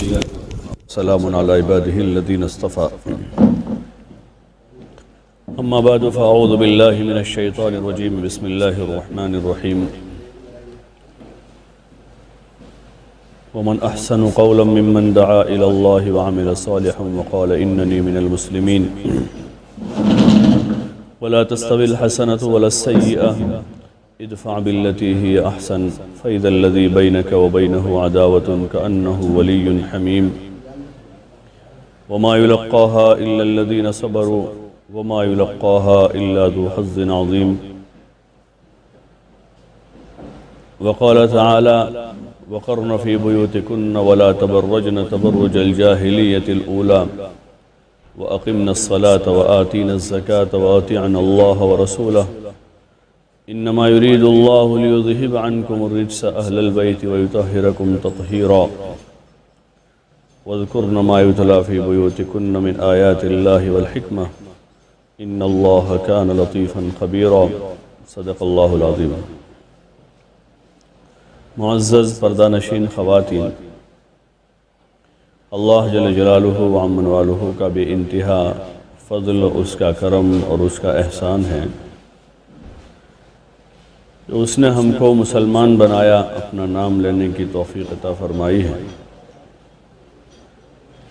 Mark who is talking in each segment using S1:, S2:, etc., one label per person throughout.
S1: سلام علی عباده الذین اصطفى اما بعد فاعوذ باللہ من الشیطان الرجیم بسم اللہ الرحمن الرحیم ومن احسن قولا ممن دعا الى اللہ وعمل صالحا وقال اننی من المسلمین ولا تستوی الحسنة ولا السیئة ادفع بالتي هي أحسن فإذا الذي بينك وبينه عداوة كأنه ولي حميم وما يلقاها إلا الذين صبروا وما يلقاها إلا ذو حظ عظيم وقال تعالى وقرن في بيوتكن ولا تبرجن تبرج الجاهلية الأولى وأقمنا الصلاة وآتينا الزكاة وأطيعنا الله ورسوله إنما يريد الله ليذهب عنكم الرجس أهل البيت ويطهركم تطهيرا واذكرن ما يتلى في بيوتكن من آيات الله والحكمة إن الله كان لطيفا خبيرا صدق الله العظيم. معزز پردہ نشین خواتین، اللہ جل جلالہ وعمن والہ کا بے انتہا فضل، اس کا کرم اور اس کا احسان ہے کہ اس نے ہم کو مسلمان بنایا، اپنا نام لینے کی توفیق عطا فرمائی ہے.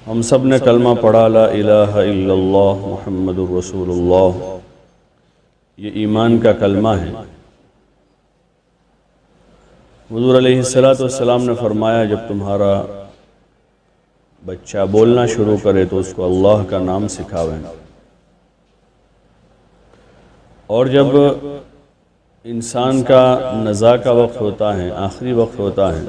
S1: ہم سب نے کلمہ پڑھا لا الہ الا اللہ محمد الرسول اللہ. یہ ایمان کا کلمہ ہے. حضور علیہ السلام نے فرمایا جب تمہارا بچہ بولنا شروع کرے تو اس کو اللہ کا نام سکھاویں، اور جب انسان کا نزا کا وقت ہوتا ہے، آخری وقت ہوتا ہے،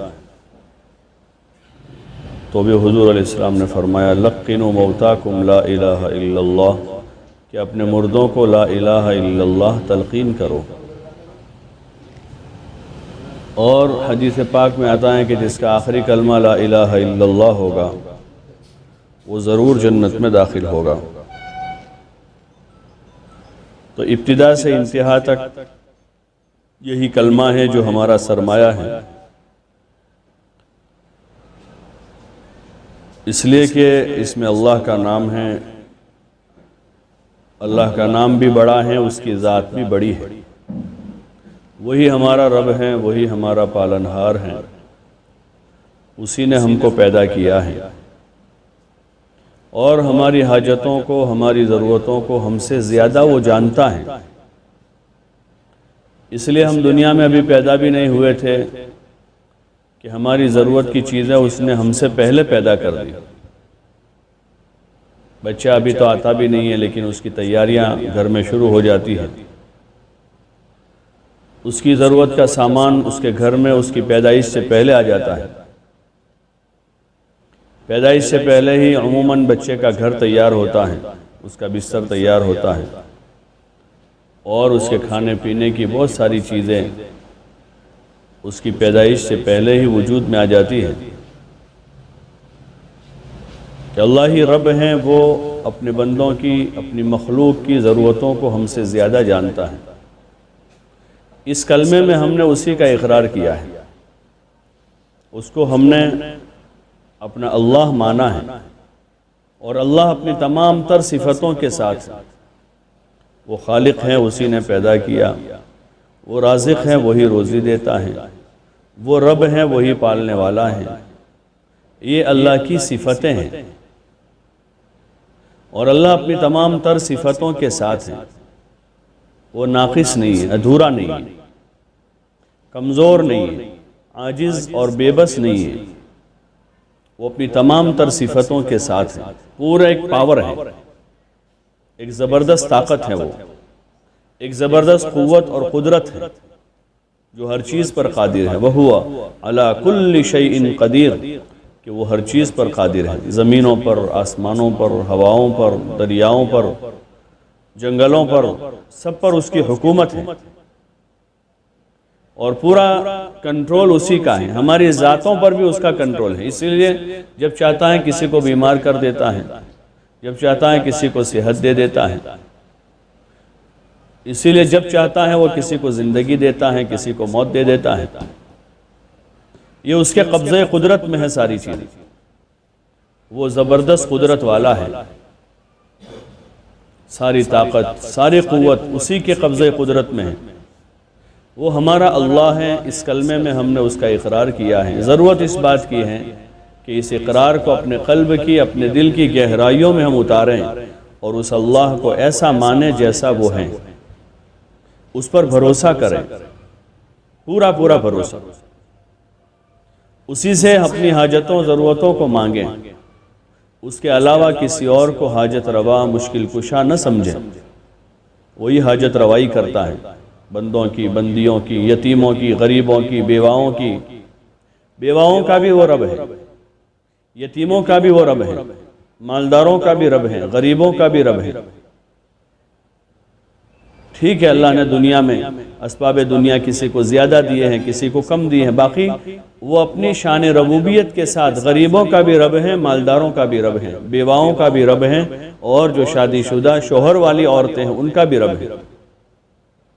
S1: تو بھی حضور علیہ السلام نے فرمایا لقنوا موتاکم لا الہ الا اللہ، کہ اپنے مردوں کو لا الہ الا اللہ تلقین کرو. اور حدیث پاک میں آتا ہے کہ جس کا آخری کلمہ لا الہ الا اللہ ہوگا وہ ضرور جنت میں داخل ہوگا. تو ابتدا سے انتہا تک یہی کلمہ ہے جو ہمارا سرمایہ ہے، اس لیے کہ اس میں اللہ کا نام ہے. اللہ کا نام بھی بڑا ہے، اس کی ذات بھی بڑی ہے. وہی ہمارا رب ہے، وہی ہمارا پالنہار ہے. اسی نے ہم کو پیدا کیا ہے اور ہماری حاجتوں کو، ہماری ضرورتوں کو ہم سے زیادہ وہ جانتا ہے. اس لیے ہم دنیا میں ابھی پیدا بھی نہیں ہوئے تھے کہ ہماری ضرورت کی چیزیں اس نے ہم سے پہلے پیدا کر دی. بچہ ابھی تو آتا بھی نہیں ہے لیکن اس کی تیاریاں گھر میں شروع ہو جاتی ہیں. اس کی ضرورت کا سامان اس کے گھر میں اس کی پیدائش سے پہلے آ جاتا ہے. پیدائش سے پہلے ہی عموماً بچے کا گھر تیار ہوتا ہے، اس کا بستر تیار ہوتا ہے، اور اس کے کھانے پینے کی بہت ساری چیزیں اس کی پیدائش سے پہلے ہی وجود میں آ جاتی ہیں. کہ اللہ ہی رب ہیں، وہ اپنے بندوں کی، اپنی مخلوق کی ضرورتوں کو ہم سے زیادہ جانتا ہے. اس کلمے میں ہم نے اسی کا اقرار کیا ہے، اس کو ہم نے اپنا اللہ مانا ہے. اور اللہ اپنی تمام تر صفتوں کے ساتھ، وہ خالق ہیں، اسی نے پیدا کیا. وہ رازق ہیں، وہی روزی دیتا ہے. وہ رب ہیں، وہی پالنے والا ہے. یہ اللہ کی صفتیں ہیں، اور اللہ اپنی تمام تر صفتوں کے ساتھ ہیں. وہ ناقص نہیں ہے، ادھورا نہیں ہے، کمزور نہیں ہے، عاجز اور بے بس نہیں ہے. وہ اپنی تمام تر صفتوں کے ساتھ ہیں. پورا ایک پاور ہے، ایک زبردست طاقت ہے، وہ ایک زبردست قوت اور قدرت ہے جو ہر چیز پر قادر ہے. وَهُوَ عَلَى كُلِّ شَيْءٍ قَدِيرٌ، کہ وہ ہر چیز پر قادر ہے. زمینوں پر، آسمانوں پر، ہواؤں پر، دریاؤں پر، جنگلوں پر، سب پر اس کی حکومت ہے اور پورا کنٹرول اسی کا ہے. ہماری ذاتوں پر بھی اس کا کنٹرول ہے. اسی لیے جب چاہتا ہے کسی کو بیمار کر دیتا ہے، جب چاہتا ہے کسی کو صحت دے دیتا ہے. اسی لیے جب چاہتا ہے وہ کسی کو زندگی دیتا ہے، کسی کو موت دے دیتا ہے. یہ اس کے قبضے قدرت میں ہے ساری چیزیں. وہ زبردست قدرت والا ہے، ساری طاقت ساری قوت اسی کے قبضے قدرت میں ہے، وہ ہمارا اللہ ہے۔ اس کلمے میں ہم نے اس کا اقرار کیا ہے۔ ضرورت اس بات کی ہے کہ اس اقرار کو اپنے قلب کی، اپنے دل کی گہرائیوں میں ہم اتاریں اور اس اللہ کو ایسا مانیں جیسا وہ ہیں، اس پر بھروسہ کریں، پورا پورا بھروسہ، اسی سے اپنی حاجتوں ضرورتوں کو مانگیں، اس کے علاوہ کسی اور کو حاجت روا مشکل کشا نہ سمجھیں۔ وہی حاجت روائی کرتا ہے، بندوں کی، بندیوں کی، یتیموں کی، غریبوں کی، بیواؤں کی۔ بیواؤں کا بھی وہ رب ہے، یتیموں کا بھی وہ رب ہے، مالداروں کا بھی رب ہے، غریبوں کا بھی رب ہے۔ ٹھیک ہے، اللہ نے دنیا میں اسباب دنیا کسی کو زیادہ دیے ہیں، کسی کو کم دیے ہیں، باقی وہ اپنی شان ربوبیت کے ساتھ غریبوں کا بھی رب ہیں، مالداروں کا بھی رب ہیں، بیواؤں کا بھی رب ہیں، اور جو شادی شدہ شوہر والی عورتیں ہیں ان کا بھی رب ہے،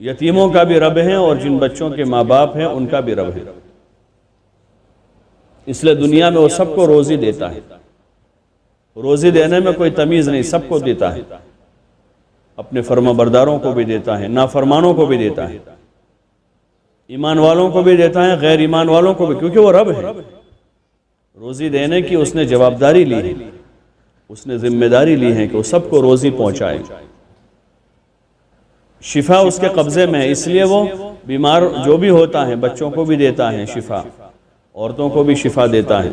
S1: یتیموں کا بھی رب ہیں، اور جن بچوں کے ماں باپ ہیں ان کا بھی رب ہے۔ اس لیے دنیا میں وہ سب کو روزی دیتا ہے، روزی دینے میں کوئی تمیز نہیں، سب کو دیتا ہے، اپنے فرما برداروں کو بھی دیتا ہے، نافرمانوں کو بھی دیتا ہے، ایمان والوں کو بھی دیتا ہے، غیر ایمان والوں کو بھی، کیونکہ وہ رب ہے۔ روزی دینے کی اس نے جوابداری لی ہے، اس نے ذمہ داری لی ہے کہ وہ سب کو روزی پہنچائے۔ شفا اس کے قبضے میں ہے، اس لیے وہ بیمار جو بھی ہوتا ہے بچوں کو بھی دیتا ہے شفا، عورتوں کو بھی شفا دیتا ہے،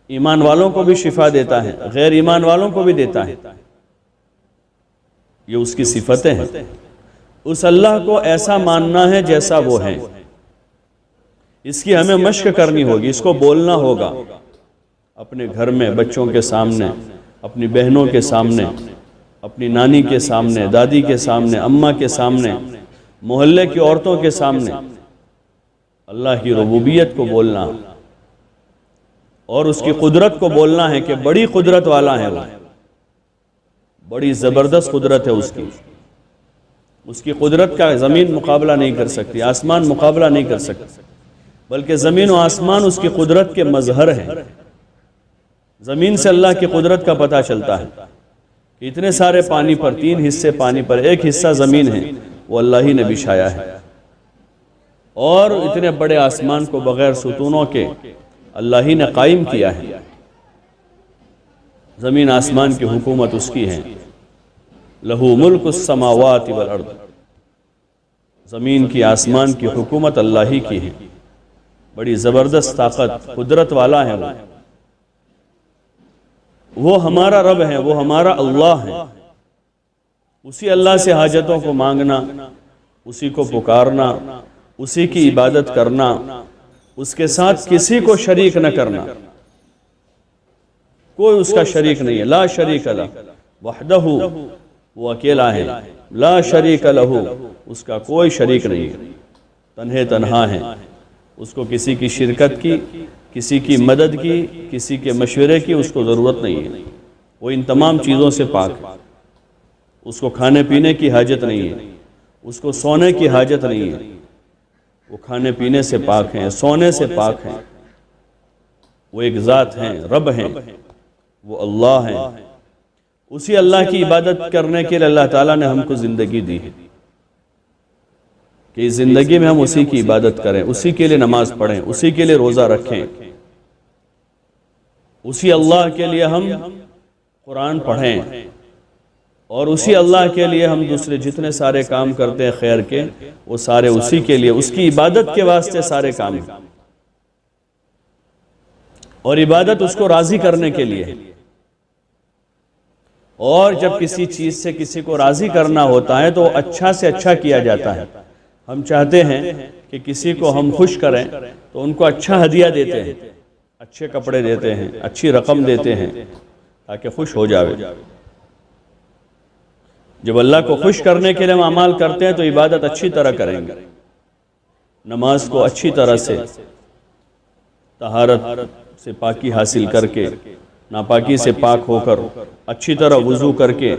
S1: ایمان والوں کو بھی شفا دیتا ہے، غیر ایمان والوں کو بھی دیتا ہے۔ یہ اس کی صفتیں ہیں۔ اس اللہ کو ایسا ماننا ہے جیسا وہ ہے، اس کی ہمیں مشق کرنی ہوگی، اس کو بولنا ہوگا اپنے گھر میں، بچوں کے سامنے، اپنی بہنوں کے سامنے، اپنی نانی کے سامنے، دادی کے سامنے، اماں کے سامنے، محلے کی عورتوں کے سامنے اللہ کی ربوبیت کو بولنا اور اس کی قدرت کو بولنا ہے کہ بڑی قدرت والا ہے وہ، بڑی زبردست قدرت ہے اس کی قدرت کا زمین مقابلہ نہیں کر سکتی، آسمان مقابلہ نہیں کر سکتی، بلکہ زمین و آسمان اس کی قدرت کے مظہر ہیں۔ زمین سے اللہ کی قدرت کا پتہ چلتا ہے کہ اتنے سارے پانی پر، 3 حصے پانی پر، 1 حصہ زمین ہے، وہ اللہ ہی نے بچھایا ہے، اور اتنے بڑے آسمان کو بغیر ستونوں کے اللہ ہی نے قائم کیا ہے۔ زمین آسمان کی حکومت اس کی ہے، لہو ملک السماوات والارض، زمین کی آسمان کی حکومت اللہ ہی کی ہے، بڑی زبردست طاقت قدرت والا ہے وہ ہمارا رب ہے، وہ ہمارا اللہ ہے۔ اسی اللہ سے حاجتوں کو مانگنا، اسی کو پکارنا، اسی کی عبادت کرنا، اس کے ساتھ کسی کو شریک نہ کرنا، کوئی اس کا شریک نہیں ہے، لا شریک لہ وحدہ، وہ اکیلا ہے، لا شریک لہ، اس کا کوئی شریک نہیں ہے، تنہے تنہا ہے، اس کو کسی کی شرکت کی، کسی کی مدد کی، کسی کے مشورے کی اس کو ضرورت نہیں ہے، وہ ان تمام چیزوں سے پاک ہے، اس کو کھانے پینے کی حاجت نہیں ہے، اس کو سونے کی حاجت نہیں ہے، وہ کھانے پینے سے پاک ہیں، سونے سے پاک ہیں، وہ ایک ذات ہیں، رب ہیں، وہ اللہ ہیں۔ اسی اللہ کی عبادت کرنے کے لیے اللہ تعالیٰ نے ہم کو زندگی دی ہے کہ اس زندگی میں ہم اسی کی عبادت کریں، اسی کے لیے نماز پڑھیں، اسی کے لیے روزہ رکھیں، اسی اللہ کے لیے ہم قرآن پڑھیں، اور اسی اللہ کے لیے ہم دوسرے جتنے سارے کام کرتے ہیں خیر کے، وہ سارے اسی کے لیے، اس کی عبادت کے واسطے سارے کام ہیں، اور عبادت اس کو راضی کرنے کے لیے ہے۔ اور جب کسی چیز سے کسی کو راضی کرنا ہوتا ہے تو اچھا سے اچھا کیا جاتا ہے۔ ہم چاہتے ہیں کہ کسی کو ہم خوش کریں تو ان کو اچھا ہدیہ دیتے ہیں، اچھے کپڑے دیتے ہیں، اچھی رقم دیتے ہیں تاکہ خوش ہو جاوے۔ جب اللہ کو خوش کرنے کے لیے ہم اعمال کرتے ہیں تو عبادت اچھی طرح کریں گے، نماز کو اچھی طرح سے طہارت سے پاکی حاصل کر کے، ناپاکی سے پاک ہو کر، اچھی طرح وضو کر کے،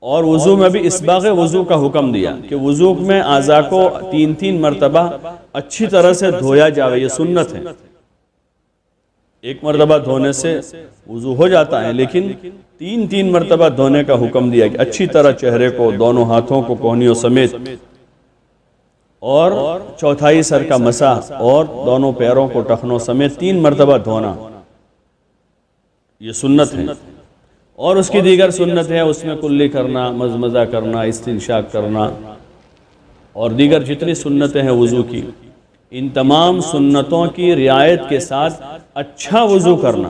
S1: اور وضو میں بھی اسباغ وضو کا حکم دیا کہ وضو میں اعضاء کو 3 مرتبہ اچھی طرح سے دھویا جاوے، یہ سنت ہے۔ ایک مرتبہ دھونے سے وضو ہو جاتا ہے، لیکن تین مرتبہ دھونے کا حکم دیا کہ اچھی طرح چہرے کو، دونوں ہاتھوں کو کوہنیوں سمیت، اور چوتھائی سر کا مسح، اور دونوں پیروں کو ٹخنوں سمیت 3 مرتبہ دھونا، یہ سنت ہے۔ اور اس کی دیگر سنت ہے، اس میں کلی کرنا، مزمزہ کرنا، استنشاق کرنا، اور دیگر جتنی سنتیں ہیں وضو کی، ان تمام سنتوں کی رعایت کے ساتھ اچھا وضو کرنا۔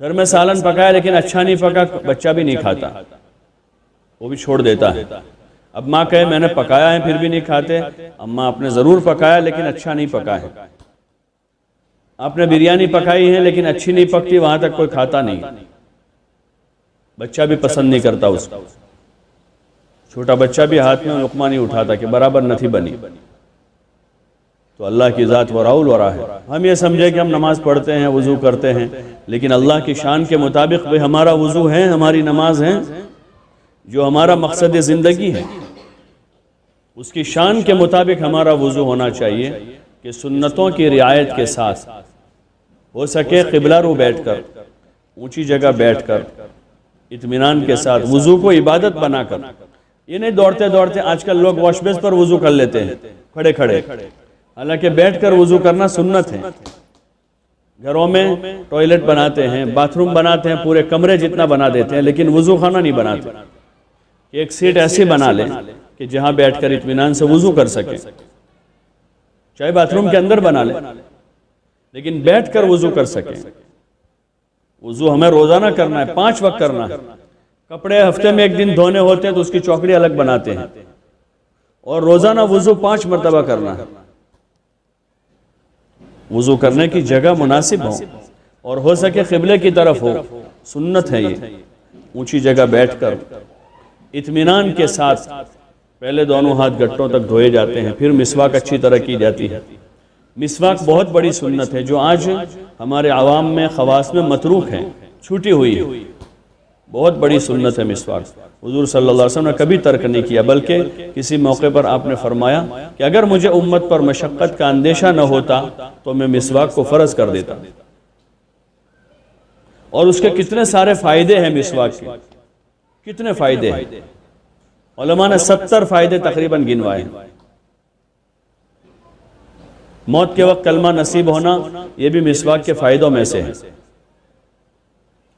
S1: گھر میں سالن پکایا لیکن اچھا نہیں پکا، بچہ بھی نہیں کھاتا، وہ بھی چھوڑ دیتا ہے۔ اب ماں کہے میں نے پکایا ہے پھر بھی نہیں کھاتے، اماں آپ نے ضرور پکایا لیکن اچھا نہیں پکا ہے۔ آپ نے بریانی پکائی ہے لیکن اچھی نہیں پکتی، وہاں تک کوئی کھاتا نہیں، بچہ بھی پسند نہیں کرتا اس کو، چھوٹا بچہ بھی ہاتھ میں لقمہ نہیں اٹھاتا کہ برابر نہ تھی بنی۔ تو اللہ کی ذات وراء الورا ہے۔ ہم یہ سمجھے کہ ہم نماز پڑھتے ہیں، وضو کرتے ہیں، لیکن اللہ کی شان کے مطابق بھی ہمارا وضو ہے، ہماری نماز ہے، جو ہمارا مقصد زندگی ہے اس کی شان کے مطابق ہمارا وضو ہونا چاہیے کہ سنتوں کی رعایت کے ساتھ، ہو سکے قبلہ رو بیٹھ کر، اونچی جگہ بیٹھ کر، اطمینان کے ساتھ، وضو کو عبادت بنا کر۔ یہ نہیں دوڑتے دوڑتے، آج کل لوگ واش بیس پر وضو کر لیتے ہیں کھڑے کھڑے، حالانکہ بیٹھ کر وضو کرنا سنت ہے۔ گھروں میں ٹوائلٹ بناتے ہیں، باتھ روم بناتے ہیں، پورے کمرے جتنا بنا دیتے ہیں، لیکن وضو خانہ نہیں بناتے کہ ایک سیٹ ایسی بنا لیں کہ جہاں بیٹھ کر اطمینان سے وضو کر سکیں، چاہے باتھ روم کے اندر بنا لیں لیکن بیٹھ کر وضو کر سکیں۔ وضو ہمیں روزانہ کرنا ہے، 5 وقت کرنا ہے۔ کپڑے ہفتے میں 1 دن دھونے ہوتے ہیں تو اس کی چوکڑی الگ بناتے ہیں، اور روزانہ وضو 5 مرتبہ کرنا ہے۔ وضو کرنے کی جگہ مناسب ہو اور ہو سکے قبلے کی طرف ہو، سنت ہے یہ۔ اونچی جگہ بیٹھ کر اطمینان کے ساتھ پہلے دونوں ہاتھ گھٹنوں تک دھوئے جاتے ہیں، پھر مسواک اچھی طرح کی جاتی ہے۔ مسواک بہت بڑی سنت ہے جو آج ہمارے عوام میں، خواص میں متروک ہے، چھوٹی ہوئی ہے۔ بہت بڑی سنت ہے مسواک، حضور صلی اللہ علیہ وسلم نے کبھی ترک نہیں کیا، بلکہ کسی موقع پر آپ نے فرمایا کہ اگر مجھے امت پر مشقت کا اندیشہ نہ ہوتا تو میں مسواک کو فرض کر دیتا۔ اور اس کے کتنے سارے فائدے ہیں مسواک کے، کتنے فائدے ہیں، علماء نے 70 فائدے تقریباً گنوائے ہیں۔ موت کے وقت کلمہ نصیب ہونا، یہ بھی مسواک کے فائدوں میں سے ہے۔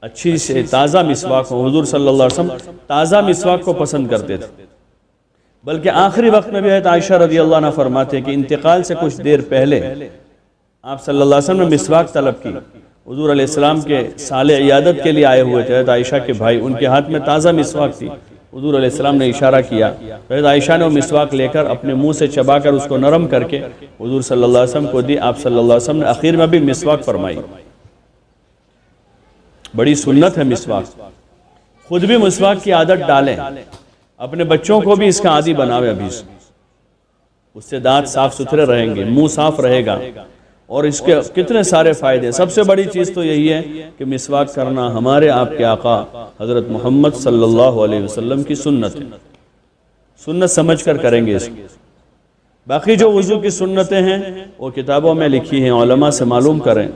S1: اچھی سے تازہ مسواک ہو، حضور صلی اللہ علیہ وسلم تازہ مسواک کو پسند کرتے تھے، بلکہ آخری وقت میں بھی حضرت عائشہ رضی اللہ عنہ فرماتے ہیں کہ انتقال سے کچھ دیر پہلے آپ صلی اللہ علیہ وسلم نے مسواک طلب کی۔ حضور علیہ السلام کے سال عیادت کے لیے آئے ہوئے تھے حضرت عائشہ کے بھائی، ان کے ہاتھ میں تازہ مسواک تھی۔ حضور علیہ السلام نے اشارہ کیا، حضرت عائشہ نے وہ مسواک لے کر اپنے منہ سے چبا کر اس کو نرم کر کے حضور صلی اللہ علیہ وسلم کو دی۔ آپ صلی اللہ علیہ وسلم نے آخر میں بھی مسواک فرمائی۔ بڑی سنت ہے مسواک، خود بھی مسواک کی عادت ڈالیں، اپنے بچوں کو بھی اس کا عادی بناوے ابھی سے، اس سے دانت صاف ستھرے رہیں گے، منہ صاف رہے گا، اور اس کے کتنے سارے فائدے۔ سب سے بڑی چیز تو یہی ہے کہ مسواک کرنا ہمارے آپ کے آقا حضرت محمد صلی اللہ علیہ وسلم کی سنت ہے، سنت سمجھ کر کریں گے اس کو۔ باقی جو وضو کی سنتیں ہیں وہ کتابوں میں لکھی ہیں، علماء سے معلوم کریں،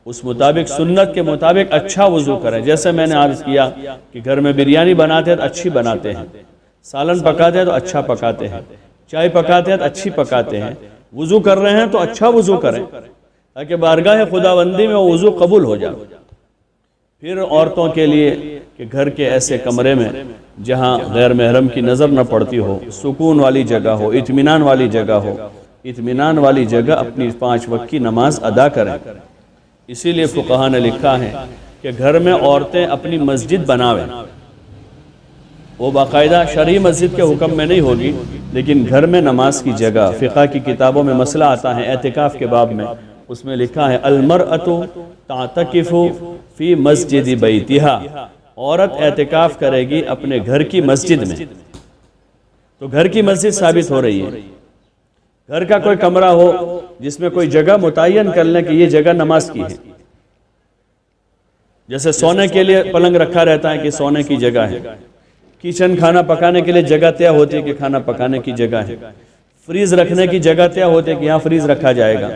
S1: اس مطابق سنت کے مطابق اچھا وضو کریں۔ جیسے میں نے عرض کیا کہ گھر میں بریانی بناتے ہیں تو اچھی بناتے ہیں، سالن پکاتے ہیں تو اچھا پکاتے ہیں، چائے پکاتے ہیں تو اچھی پکاتے ہیں، وضو کر رہے ہیں تو اچھا وضو کریں تاکہ بارگاہ خداوندی میں وہ وضو قبول ہو جائے۔ پھر عورتوں کے لیے کہ گھر کے ایسے کمرے میں جہاں غیر محرم کی نظر نہ پڑتی ہو، سکون والی جگہ ہو، اطمینان والی جگہ ہو، اطمینان والی جگہ اپنی 5 وقت کی نماز ادا کریں۔ اسی لیے فقہاء نے لکھا ہے کہ گھر میں عورتیں اپنی مسجد بناویں، وہ باقاعدہ شرعی مسجد کے حکم میں نہیں ہوگی، لیکن گھر میں نماز کی جگہ۔ فقہ کی کتابوں میں مسئلہ آتا ہے اعتکاف کے باب میں، اس میں لکھا ہے المرأۃ تعتکف فی مسجد بیتہا، عورت اعتکاف کرے گی اپنے گھر کی مسجد میں۔ تو گھر کی مسجد ثابت ہو رہی ہے۔ گھر کا کوئی کمرہ ہو جس میں کوئی جگہ متعین کر لیں کہ یہ جگہ نماز کی ہے، جیسے سونے کے لیے پلنگ رکھا رہتا ہے کہ سونے کی جگہ ہے، کچن کھانا پکانے کے لیے جگہ طے ہوتی ہے کہ کھانا پکانے کی جگہ ہے، فریز رکھنے کی جگہ طے ہوتی ہے کہ یہاں فریز رکھا جائے گا۔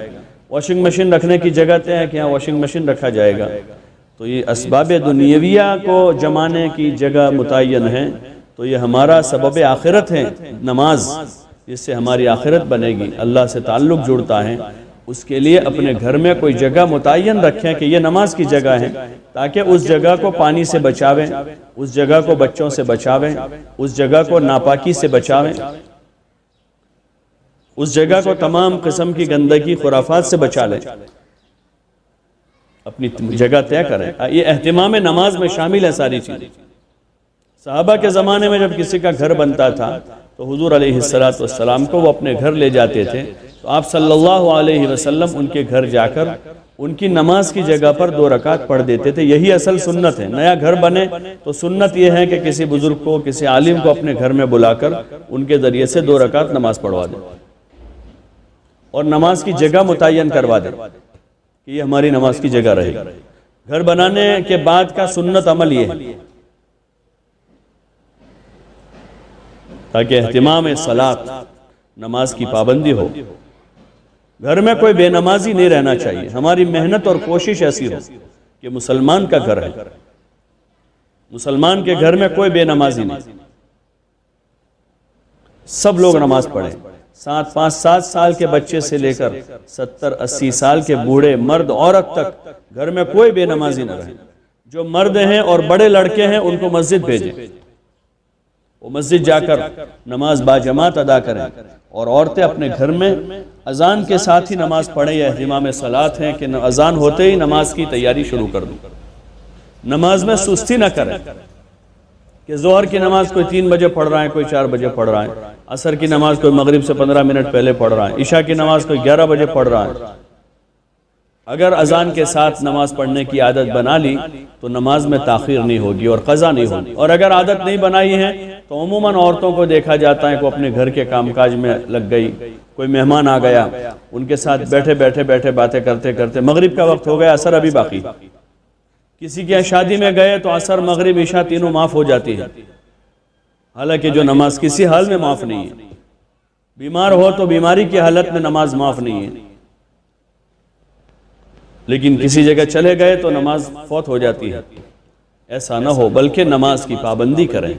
S1: واشنگ مشین رکھنے کی جگہ طے ہے کہ یہاں واشنگ مشین رکھا جائے گا، تو یہ اسباب دنیاویہ کو جمانے کی جگہ متعین ہے، تو یہ ہمارا سبب آخرت ہے نماز، جس سے ہماری آخرت بنے گی، اللہ سے تعلق جڑتا ہے۔ اس کے لیے اپنے گھر میں کوئی جگہ متعین رکھیں کہ یہ نماز کی جگہ ہے، تاکہ اس جگہ کو پانی سے بچاویں، اس جگہ کو بچوں سے بچاویں، اس جگہ کو ناپاکی سے بچاویں، اس جگہ کو تمام قسم کی گندگی خرافات سے بچا لیں، اپنی جگہ طے کریں۔ یہ اہتمام نماز میں شامل ہے ساری چیزیں۔ صحابہ کے زمانے میں جب کسی کا گھر بنتا تھا تو حضور علیہ السلام کو وہ اپنے گھر لے جاتے تھے، تو آپ صلی اللہ علیہ وسلم ان کے گھر جا کر ان کی نماز کی جگہ پر 2 رکعت پڑھ دیتے تھے۔ یہی اصل سنت ہے۔ نیا گھر بنے تو سنت یہ ہے کہ کسی بزرگ کو، کسی عالم کو اپنے گھر میں بلا کر ان کے ذریعے سے 2 رکعت نماز پڑھوا دیں اور نماز کی جگہ متعین کروا دیں کہ یہ ہماری نماز کی جگہ رہے گی۔ گھر بنانے کے بعد کا سنت عمل یہ ہے تاکہ اہتمام صلاۃ، نماز کی پابندی ہو۔ گھر میں کوئی بے نمازی نہیں رہنا چاہیے۔ ہماری محنت اور کوشش ایسی ہو کہ مسلمان کا گھر ہے، مسلمان کے گھر میں کوئی بے نمازی نہیں، سب لوگ نماز پڑھیں۔ 5-7 سال کے بچے سے لے کر 70-80 سال کے بوڑھے مرد عورت تک گھر میں کوئی بے نمازی نہ رہے۔ جو مرد ہیں اور بڑے لڑکے ہیں ان کو مسجد بھیجیں، وہ مسجد جا کر نماز باجماعت ادا کریں، اور عورتیں اپنے گھر میں اذان کے ساتھ ہی نماز پڑھیں۔ یہ اہتمام صلاۃ ہے کہ اذان ہوتے ہی نماز کی تیاری شروع کر دوں۔ نماز میں سستی نہ کریں کہ ظہر کی نماز کوئی 3 بجے پڑھ رہا ہے، کوئی 4 بجے پڑھ رہا ہے، عصر کی نماز کوئی مغرب سے 15 منٹ پہلے پڑھ رہا ہے، عشاء کی نماز کوئی 11 بجے پڑھ رہا ہے۔ اگر اذان کے ساتھ نماز پڑھنے کی عادت بنا لی تو نماز میں تاخیر نہیں ہوگی اور قضا نہیں ہوگی، اور اگر عادت نہیں بنائی ہے تو عموماً عورتوں کو دیکھا جاتا ہے کہ وہ اپنے گھر کے کام کاج میں لگ گئی، کوئی مہمان آ گیا، ان کے ساتھ بیٹھے باتیں کرتے کرتے مغرب کا وقت ہو گیا، عصر ابھی باقی۔ کسی کی شادی میں گئے تو عصر مغرب عشاء تینوں معاف ہو جاتی ہے، حالانکہ جو نماز کسی حال میں معاف نہیں ہے۔ بیمار ہو تو بیماری کی حالت میں نماز معاف نہیں ہے، لیکن کسی جگہ چلے گئے تو نماز فوت ہو جاتی ہے۔ ایسا نہ ہو، بلکہ نماز کی پابندی کریں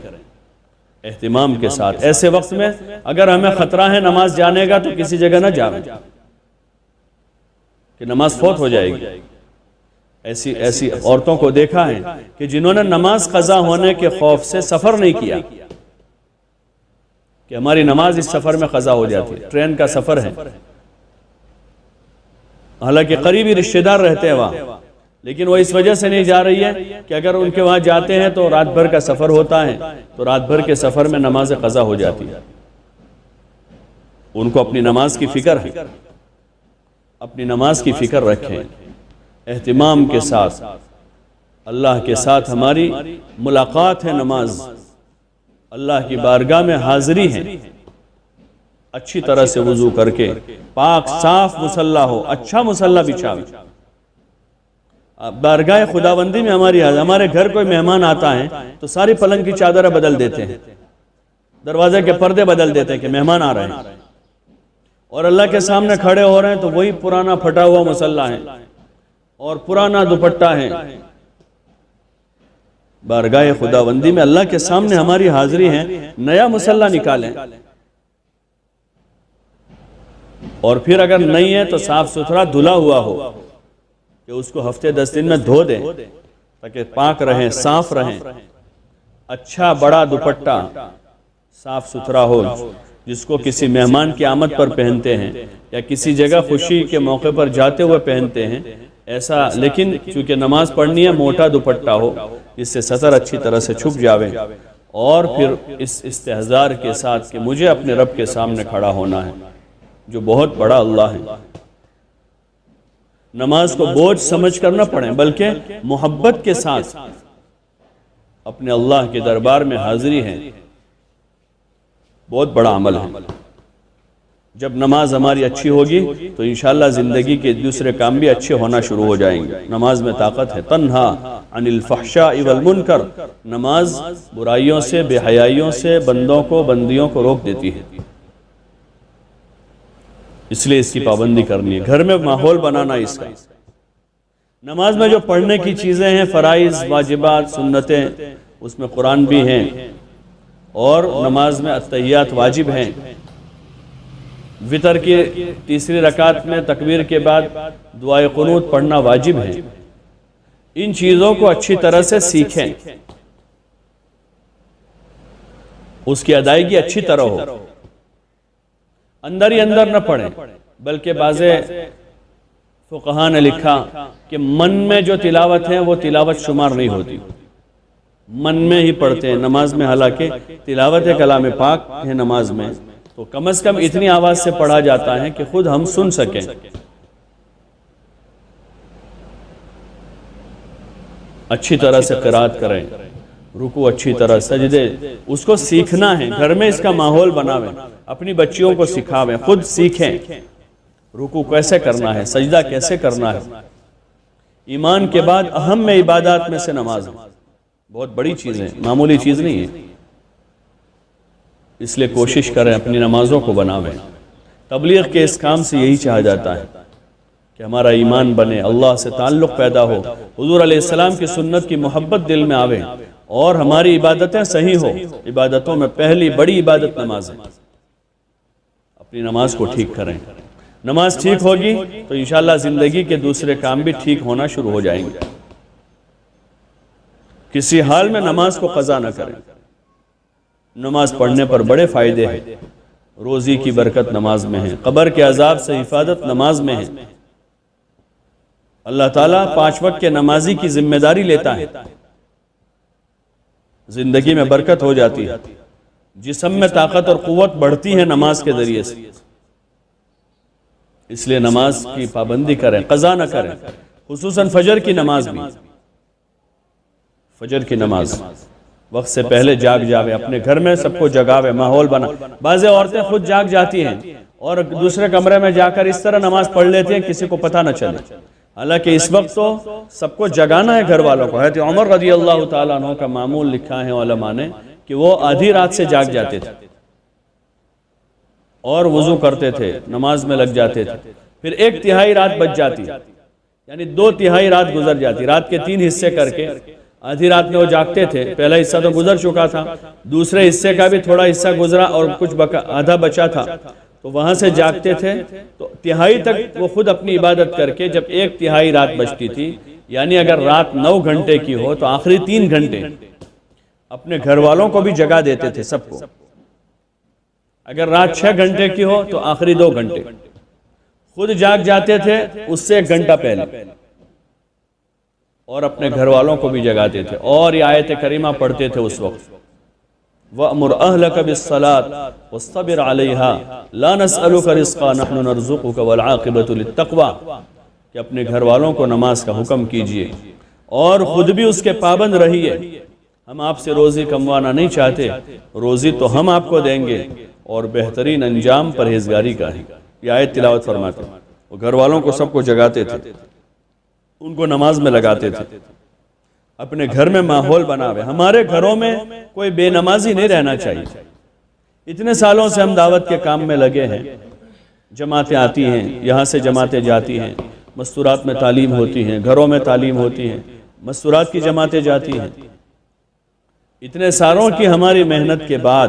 S1: اہتمام کے ساتھ۔ ایسے وقت میں اگر ہمیں خطرہ ہے نماز جانے گا تو کسی جگہ نہ جائیں کہ نماز فوت ہو جائے گی۔ ایسی عورتوں کو دیکھا ہے کہ جنہوں نے نماز قضا ہونے کے خوف سے سفر نہیں کیا کہ ہماری نماز اس سفر میں قضا ہو جاتی ہے، ٹرین کا سفر ہے، حالانکہ قریبی رشتہ دار رہتے ہیں وہاں، لیکن وہ اس وجہ سے نہیں جا رہی ہے کہ اگر ان کے وہاں جاتے ہیں تو رات بھر کا سفر ہوتا ہے، تو رات بھر کے سفر میں نماز قضا ہو جاتی ہے۔ ان کو اپنی نماز کی فکر ہے، اپنی نماز کی فکر رکھیں اہتمام کے ساتھ۔ اللہ کے ساتھ ہماری ملاقات ہے نماز، اللہ کی بارگاہ میں حاضری ہے۔ اچھی طرح سے وضو کر کے پاک صاف مصلی ہو، اچھا مصلی بچھاوے۔ بارگاہ خداوندی میں ہمارے گھر کوئی مہمان آتا ہے تو ساری پلنگ کی چادریں بدل دیتے ہیں، دروازے کے پردے بدل دیتے ہیں کہ مہمان آ رہے ہیں، اور اللہ کے سامنے کھڑے ہو رہے ہیں تو وہی پرانا پھٹا ہوا مصلی ہے اور پرانا دوپٹہ ہے۔ بارگاہ خداوندی میں اللہ کے سامنے ہماری حاضری ہے، نیا مصلی نکالیں، اور پھر اگر نہیں ہے تو صاف ستھرا دھلا ہوا ہو کہ اس کو ہفتے 10 دن میں دھو دیں تاکہ پاک رہیں، صاف رہیں۔ اچھا بڑا دوپٹہ صاف ستھرا ہو جس کو کسی مہمان کی آمد پر پہنتے ہیں یا کسی جگہ خوشی کے موقع پر جاتے ہوئے پہنتے ہیں، ایسا، لیکن چونکہ نماز پڑھنی ہے موٹا دوپٹہ ہو جس سے سطر اچھی طرح سے چھپ جاوے، اور پھر اس استحضار کے ساتھ کہ مجھے اپنے رب کے سامنے کھڑا ہونا ہے جو بہت بڑا اللہ ہے۔ نماز کو بوجھ سمجھ کر نہ پڑھیں بلکہ محبت کے ساتھ اپنے اللہ کے دربار میں حاضری ہے، بہت بڑا عمل ہے۔ جب نماز ہماری اچھی ہوگی تو انشاءاللہ زندگی کے دوسرے کام بھی اچھے ہونا شروع ہو جائیں گے۔ نماز میں طاقت ہے۔ تنہا عن الفحشاء والمنکر، نماز برائیوں سے، بے حیائیوں سے بندوں کو، بندیوں کو روک دیتی ہے۔ اس لیے اس کی پابندی کرنی ہے، گھر میں ماحول بنانا اس کا۔ نماز میں جو پڑھنے کی چیزیں ہیں، فرائض، واجبات، سنتیں، اس میں قرآن بھی ہیں، اور نماز میں التحیات واجب ہیں۔ وتر کی تیسری رکعت میں تکبیر کے بعد دعائے قنوت پڑھنا واجب ہے۔ ان چیزوں کو اچھی طرح سے سیکھیں، اس کی ادائیگی اچھی طرح ہو، اندر ہی اندر نہ پڑھیں، بلکہ بعض فقہاء نے لکھا کہ من میں جو تلاوت ہے وہ تلاوت شمار نہیں ہوتی، من میں ہی پڑھتے ہیں نماز میں، حالانکہ تلاوت کلام پاک ہے نماز میں، تو کم از کم اتنی آواز سے پڑھا جاتا ہے کہ خود ہم سن سکیں۔ اچھی طرح سے قرات کریں، رکوع اچھی طرح، سجدے، اس کو سیکھنا ہے، گھر میں اس کا ماحول بناویں، اپنی بچیوں کو سکھاویں، خود سیکھیں رکوع کیسے کرنا ہے، سجدہ کیسے کرنا ہے۔ ایمان کے بعد اہم میں عبادات میں سے نماز ہے، بہت بڑی چیز ہے، معمولی چیز نہیں ہے، اس لیے کوشش کریں اپنی نمازوں کو بناویں۔ تبلیغ کے اس کام سے یہی چاہا جاتا ہے کہ ہمارا ایمان بنے، اللہ سے تعلق پیدا ہو، حضور علیہ السلام کی سنت کی محبت دل میں آوے، اور ہماری عبادتیں صحیح ہو۔ عبادتوں میں پہلی بڑی عبادت نماز ہے، اپنی نماز کو ٹھیک کریں۔ نماز ٹھیک ہوگی تو انشاءاللہ زندگی کے دوسرے کام بھی ٹھیک ہونا شروع ہو جائیں گے۔ کسی حال میں نماز کو قضا نہ کریں۔ نماز پڑھنے پر بڑے فائدے ہیں، روزی کی برکت نماز میں ہے، قبر کے عذاب سے حفاظت نماز میں ہے۔ اللہ تعالیٰ 5 وقت کے نمازی کی ذمہ داری لیتا ہے، زندگی میں برکت ہو جاتی ہے، جسم میں طاقت اور قوت بڑھتی ہے نماز کے ذریعے سے۔ اس لیے نماز کی پابندی کریں، قضا نہ کریں، خصوصاً فجر کی نماز بھی۔ فجر کی نماز وقت سے پہلے جاگ جاوے، اپنے گھر میں سب کو جگاوے، ماحول بنا۔ بعض عورتیں خود جاگ جاتی ہیں اور دوسرے کمرے میں جا کر اس طرح نماز پڑھ لیتی ہیں کسی کو پتہ نہ چلے، حالانکہ اس وقت تو سب کو جگانا ہے گھر والوں کو۔ حضرت عمر رضی اللہ تعالیٰ عنہ کا معمول لکھا ہے علماء نے کہ وہ آدھی رات سے جاگ جاتے تھے اور وضو کرتے تھے، نماز میں لگ جاتے تھے، پھر 1/3 رات بچ جاتی، یعنی 2/3 رات گزر جاتی، رات کے 3 حصے کر کے آدھی رات میں وہ جاگتے تھے۔ پہلا حصہ تو گزر چکا تھا، دوسرے حصے کا بھی تھوڑا حصہ گزرا اور کچھ آدھا بچا تھا، تو وہاں سے جاگتے تھے، تو تہائی تک وہ خود اپنی عبادت کر کے جب 1/3 رات بچتی تھی، یعنی اگر رات 9 گھنٹے کی ہو تو آخری 3 گھنٹے اپنے گھر والوں کو بھی جگا دیتے تھے، سب کو۔ اگر رات 6 گھنٹے کی ہو تو آخری 2 گھنٹے خود جاگ جاتے تھے، اس سے 1 گھنٹہ پہلے، اور اپنے گھر والوں کو بھی جگاتے تھے، اور یہ آیت کریمہ پڑھتے تھے اس وقت، وَأْمُرْ أَهْلَكَ بِالصَّلَاةِ وَاصْطَبِرْ عَلَيْهَا لَا نَسْأَلُكَ رِزْقًا نَحْنُ نَرْزُقُكَ وَالْعَاقِبَةُ لِلتَّقْوَى، کہ اپنے گھر والوں کو نماز کا حکم کیجئے اور خود بھی اس کے پابند رہیے۔ ہم آپ سے روزی کموانا نہیں چاہتے، روزی تو ہم آپ کو دیں گے، اور بہترین انجام پرہیزگاری کا ہے۔ یہ آیت تلاوت فرماتے ہیں، وہ گھر والوں کو سب کو جگاتے تھے، ان کو نماز میں لگاتے تھے، اپنے گھر میں ماحول بناوے۔ ہمارے گھروں میں کوئی بے نمازی نہیں رہنا چاہیے۔ اتنے سالوں سے ہم دعوت کے کام میں لگے ہیں، جماعتیں آتی ہیں، یہاں سے جماعتیں جاتی ہیں، مستورات میں تعلیم ہوتی ہیں، گھروں میں تعلیم ہوتی ہیں، مستورات کی جماعتیں جاتی ہیں۔ اتنے سالوں کی ہماری محنت کے بعد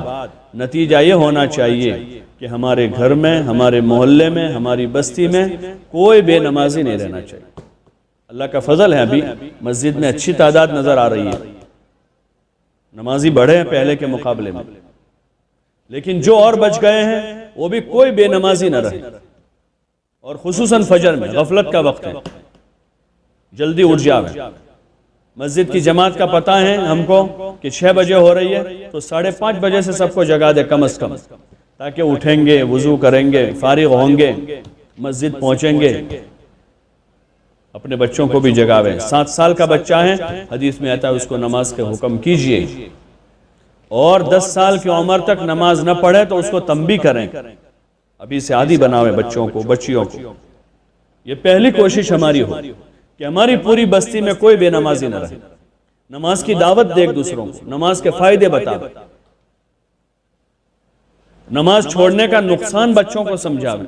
S1: نتیجہ یہ ہونا چاہیے کہ ہمارے گھر میں، ہمارے محلے میں، ہماری بستی میں کوئی بے نمازی نہیں رہنا چاہیے۔ اللہ کا فضل ہے، ابھی مسجد میں اچھی تعداد نظر آ رہی ہے، نمازی بڑھے ہیں پہلے کے مقابلے میں، لیکن جو اور بچ گئے ہیں وہ بھی کوئی بے نمازی نہ رہے، اور خصوصاً فجر میں، غفلت کا وقت ہے، جلدی اٹھ جاویں۔ مسجد کی جماعت کا پتہ ہے ہم کو کہ 6 بجے ہو رہی ہے، تو 5:30 بجے سے سب کو جگا دے کم از کم، تاکہ اٹھیں گے، وضو کریں گے، فارغ ہوں گے، مسجد پہنچیں گے، اپنے بچوں کو بھی جگاویں۔ 7 سال کا بچہ ہے، حدیث میں آتا ہے اس کو نماز کے حکم کیجئے، اور 10 سال کی عمر تک نماز نہ پڑھے تو اس کو تنبیہ کریں، ابھی سے عادی بناویں بچوں کو، بچیوں کو۔ یہ پہلی کوشش ہماری ہو کہ ہماری پوری بستی میں کوئی بے نمازی نہ رہے، نماز کی دعوت دے ایک دوسروں کو، نماز کے فائدے بتاویں، نماز چھوڑنے کا نقصان بچوں کو سمجھاویں۔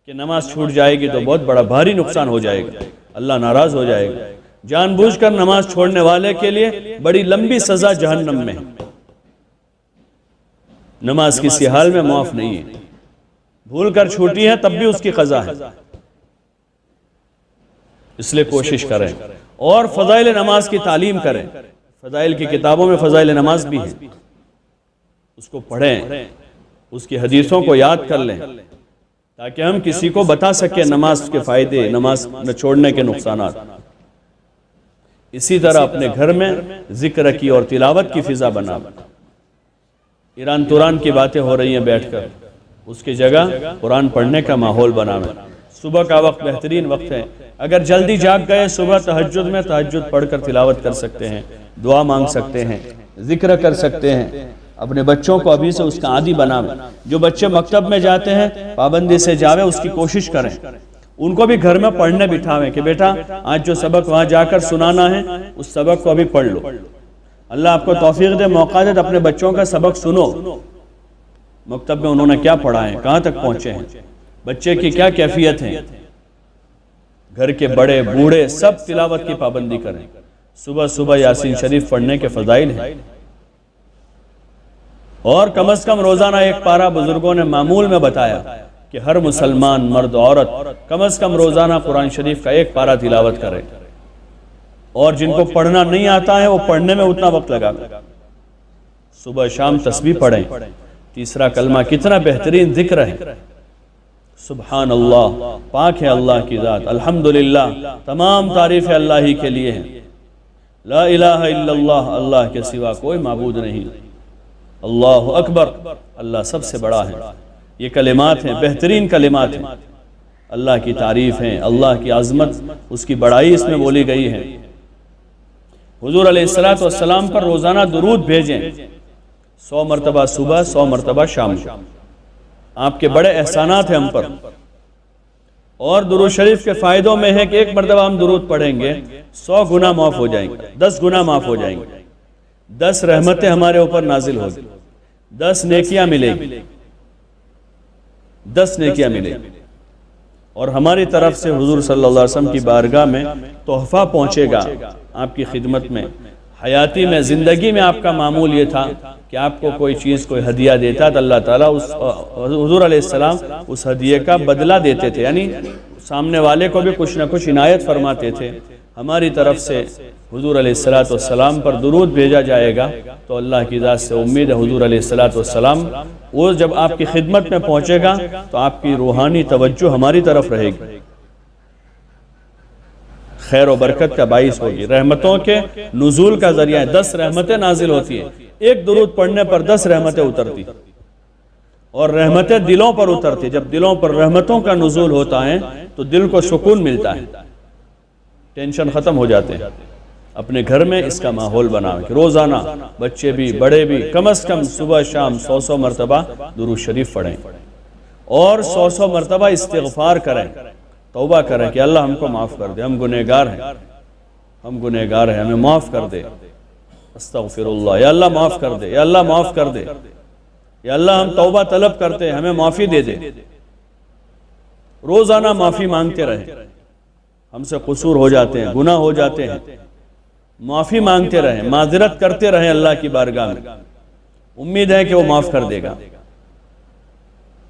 S1: کہ نماز چھوٹ جائے گی تو بہت بڑا بھاری نقصان ہو جائے گا، اللہ ناراض ہو جائے گا۔ جان بوجھ کر نماز چھوڑنے والے کے لیے بڑی لمبی سزا جہنم میں، نماز کسی حال میں معاف نہیں ہے، بھول کر چھوٹی ہے تب بھی اس کی قضا ہے، اس لیے کوشش کریں اور فضائل نماز کی تعلیم کریں۔ فضائل کی کتابوں میں فضائل نماز بھی ہیں، اس کو پڑھیں، اس کی حدیثوں کو یاد کر لیں تاکہ ہم کسی کو بتا سکیں نماز کے فائدے، نماز نہ چھوڑنے کے نقصانات۔ اسی طرح اپنے گھر میں ذکر کی اور تلاوت کی فضا بنا، ایران توران کی باتیں ہو رہی ہیں بیٹھ کر، اس کی جگہ قرآن پڑھنے کا ماحول بناویں۔ صبح کا وقت بہترین وقت ہے، اگر جلدی جاگ گئے صبح تہجد میں تہجد پڑھ کر تلاوت کر سکتے ہیں، دعا مانگ سکتے ہیں، ذکر کر سکتے ہیں۔ اپنے بچوں کو ابھی سے اس کا عادی بناویں۔ جو بچے مکتب میں جاتے ہیں پابندی سے جاویں، اس کی کوشش کریں، ان کو بھی گھر میں پڑھنے بٹھاویں کہ بیٹا آج جو سبق وہاں جا کر سنانا ہے اس سبق کو ابھی پڑھ لو۔ اللہ آپ کو توفیق دے، موقع دے، اپنے بچوں کا سبق سنو، مکتب میں انہوں نے کیا پڑھا ہے، کہاں تک پہنچے ہیں، بچے کی کیا کیفیت ہے۔ گھر کے بڑے بوڑھے سب تلاوت کی پابندی کریں، صبح صبح یاسین شریف پڑھنے کے فضائل ہیں، اور کم از کم روزانہ ایک پارہ بزرگوں نے معمول میں بتایا کہ ہر مسلمان مرد عورت کم از کم روزانہ قرآن شریف کا ایک پارہ تلاوت کرے، اور جن کو پڑھنا نہیں آتا ہے وہ پڑھنے میں اتنا وقت لگا، صبح شام تسبیح پڑھیں۔ تیسرا کلمہ کتنا بہترین ذکر ہے، سبحان اللہ، پاک ہے اللہ کی ذات، الحمدللہ، تمام تعریف اللہ ہی کے لیے ہیں، لا الہ الا اللہ، اللہ کے سوا کوئی معبود نہیں، اللہ اکبر، اللہ سب سے بڑا ہے۔ یہ کلمات ہیں، بہترین کلمات ہیں، اللہ کی تعریف ہیں، اللہ کی عظمت، اس کی بڑائی اس میں بولی گئی ہے۔ حضور علیہ السلام پر روزانہ درود بھیجیں، 100 مرتبہ صبح، 100 مرتبہ شام کو، آپ کے بڑے احسانات ہیں ہم پر۔ اور درود شریف کے فائدوں میں ہے کہ ایک مرتبہ ہم درود پڑھیں گے 100 گناہ معاف ہو جائیں گے، 10 گناہ معاف ہو جائیں گے، 10 رحمتیں ہمارے اوپر نازل ہوگی، 10 نیکیاں ملے گی، 10 نیکیاں ملے گی، اور ہماری طرف سے حضور صلی اللہ علیہ وسلم کی بارگاہ میں تحفہ پہنچے گا آپ کی خدمت میں۔ حیاتی میں، زندگی میں آپ کا معمول یہ تھا کہ آپ کو کوئی چیز، کوئی ہدیہ دیتا تو اللہ تعالیٰ حضور علیہ السلام اس ہدیے کا بدلہ دیتے تھے، یعنی سامنے والے کو بھی کچھ نہ کچھ عنایت فرماتے تھے۔ ہماری طرف سے حضور علیہ السلام پر درود بھیجا جائے گا تو اللہ کی ذات سے امید ہے حضور علیہ السلام وہ جب آپ کی خدمت میں پہنچے گا تو آپ کی روحانی توجہ ہماری طرف رہے گی، خیر و برکت کا باعث ہوگی، رحمتوں کے نزول کا ذریعہ ہے۔ 10 رحمتیں نازل ہوتی ہیں، ایک درود پڑھنے پر 10 رحمتیں اترتی، اور رحمتیں دلوں پر اترتی۔ جب دلوں پر رحمتوں کا نزول ہوتا ہے تو دل کو سکون ملتا ہے، ٹینشن ختم ہو جاتے ہیں۔ اپنے گھر میں اس کا ماحول بنائیں کہ روزانہ بچے بھی بڑے بھی کم از کم صبح شام 100 مرتبہ درود شریف پڑھیں، اور 100 مرتبہ استغفار کریں، توبہ کریں کہ اللہ ہم کو معاف کر دے، ہم گنہگار ہیں، ہمیں معاف کر دے، استغفر اللہ، یا اللہ معاف کر دے، یا اللہ معاف کر دے، یا اللہ ہم توبہ طلب کرتے ہیں، ہمیں معافی دے دے۔ روزانہ معافی مانگتے رہیں، ہم سے قصور ہو جاتے ہیں، گناہ ہو جاتے ہیں، معافی مانگتے رہیں، معذرت کرتے رہیں اللہ کی بارگاہ میں، امید ہے کہ وہ معاف کر دے گا۔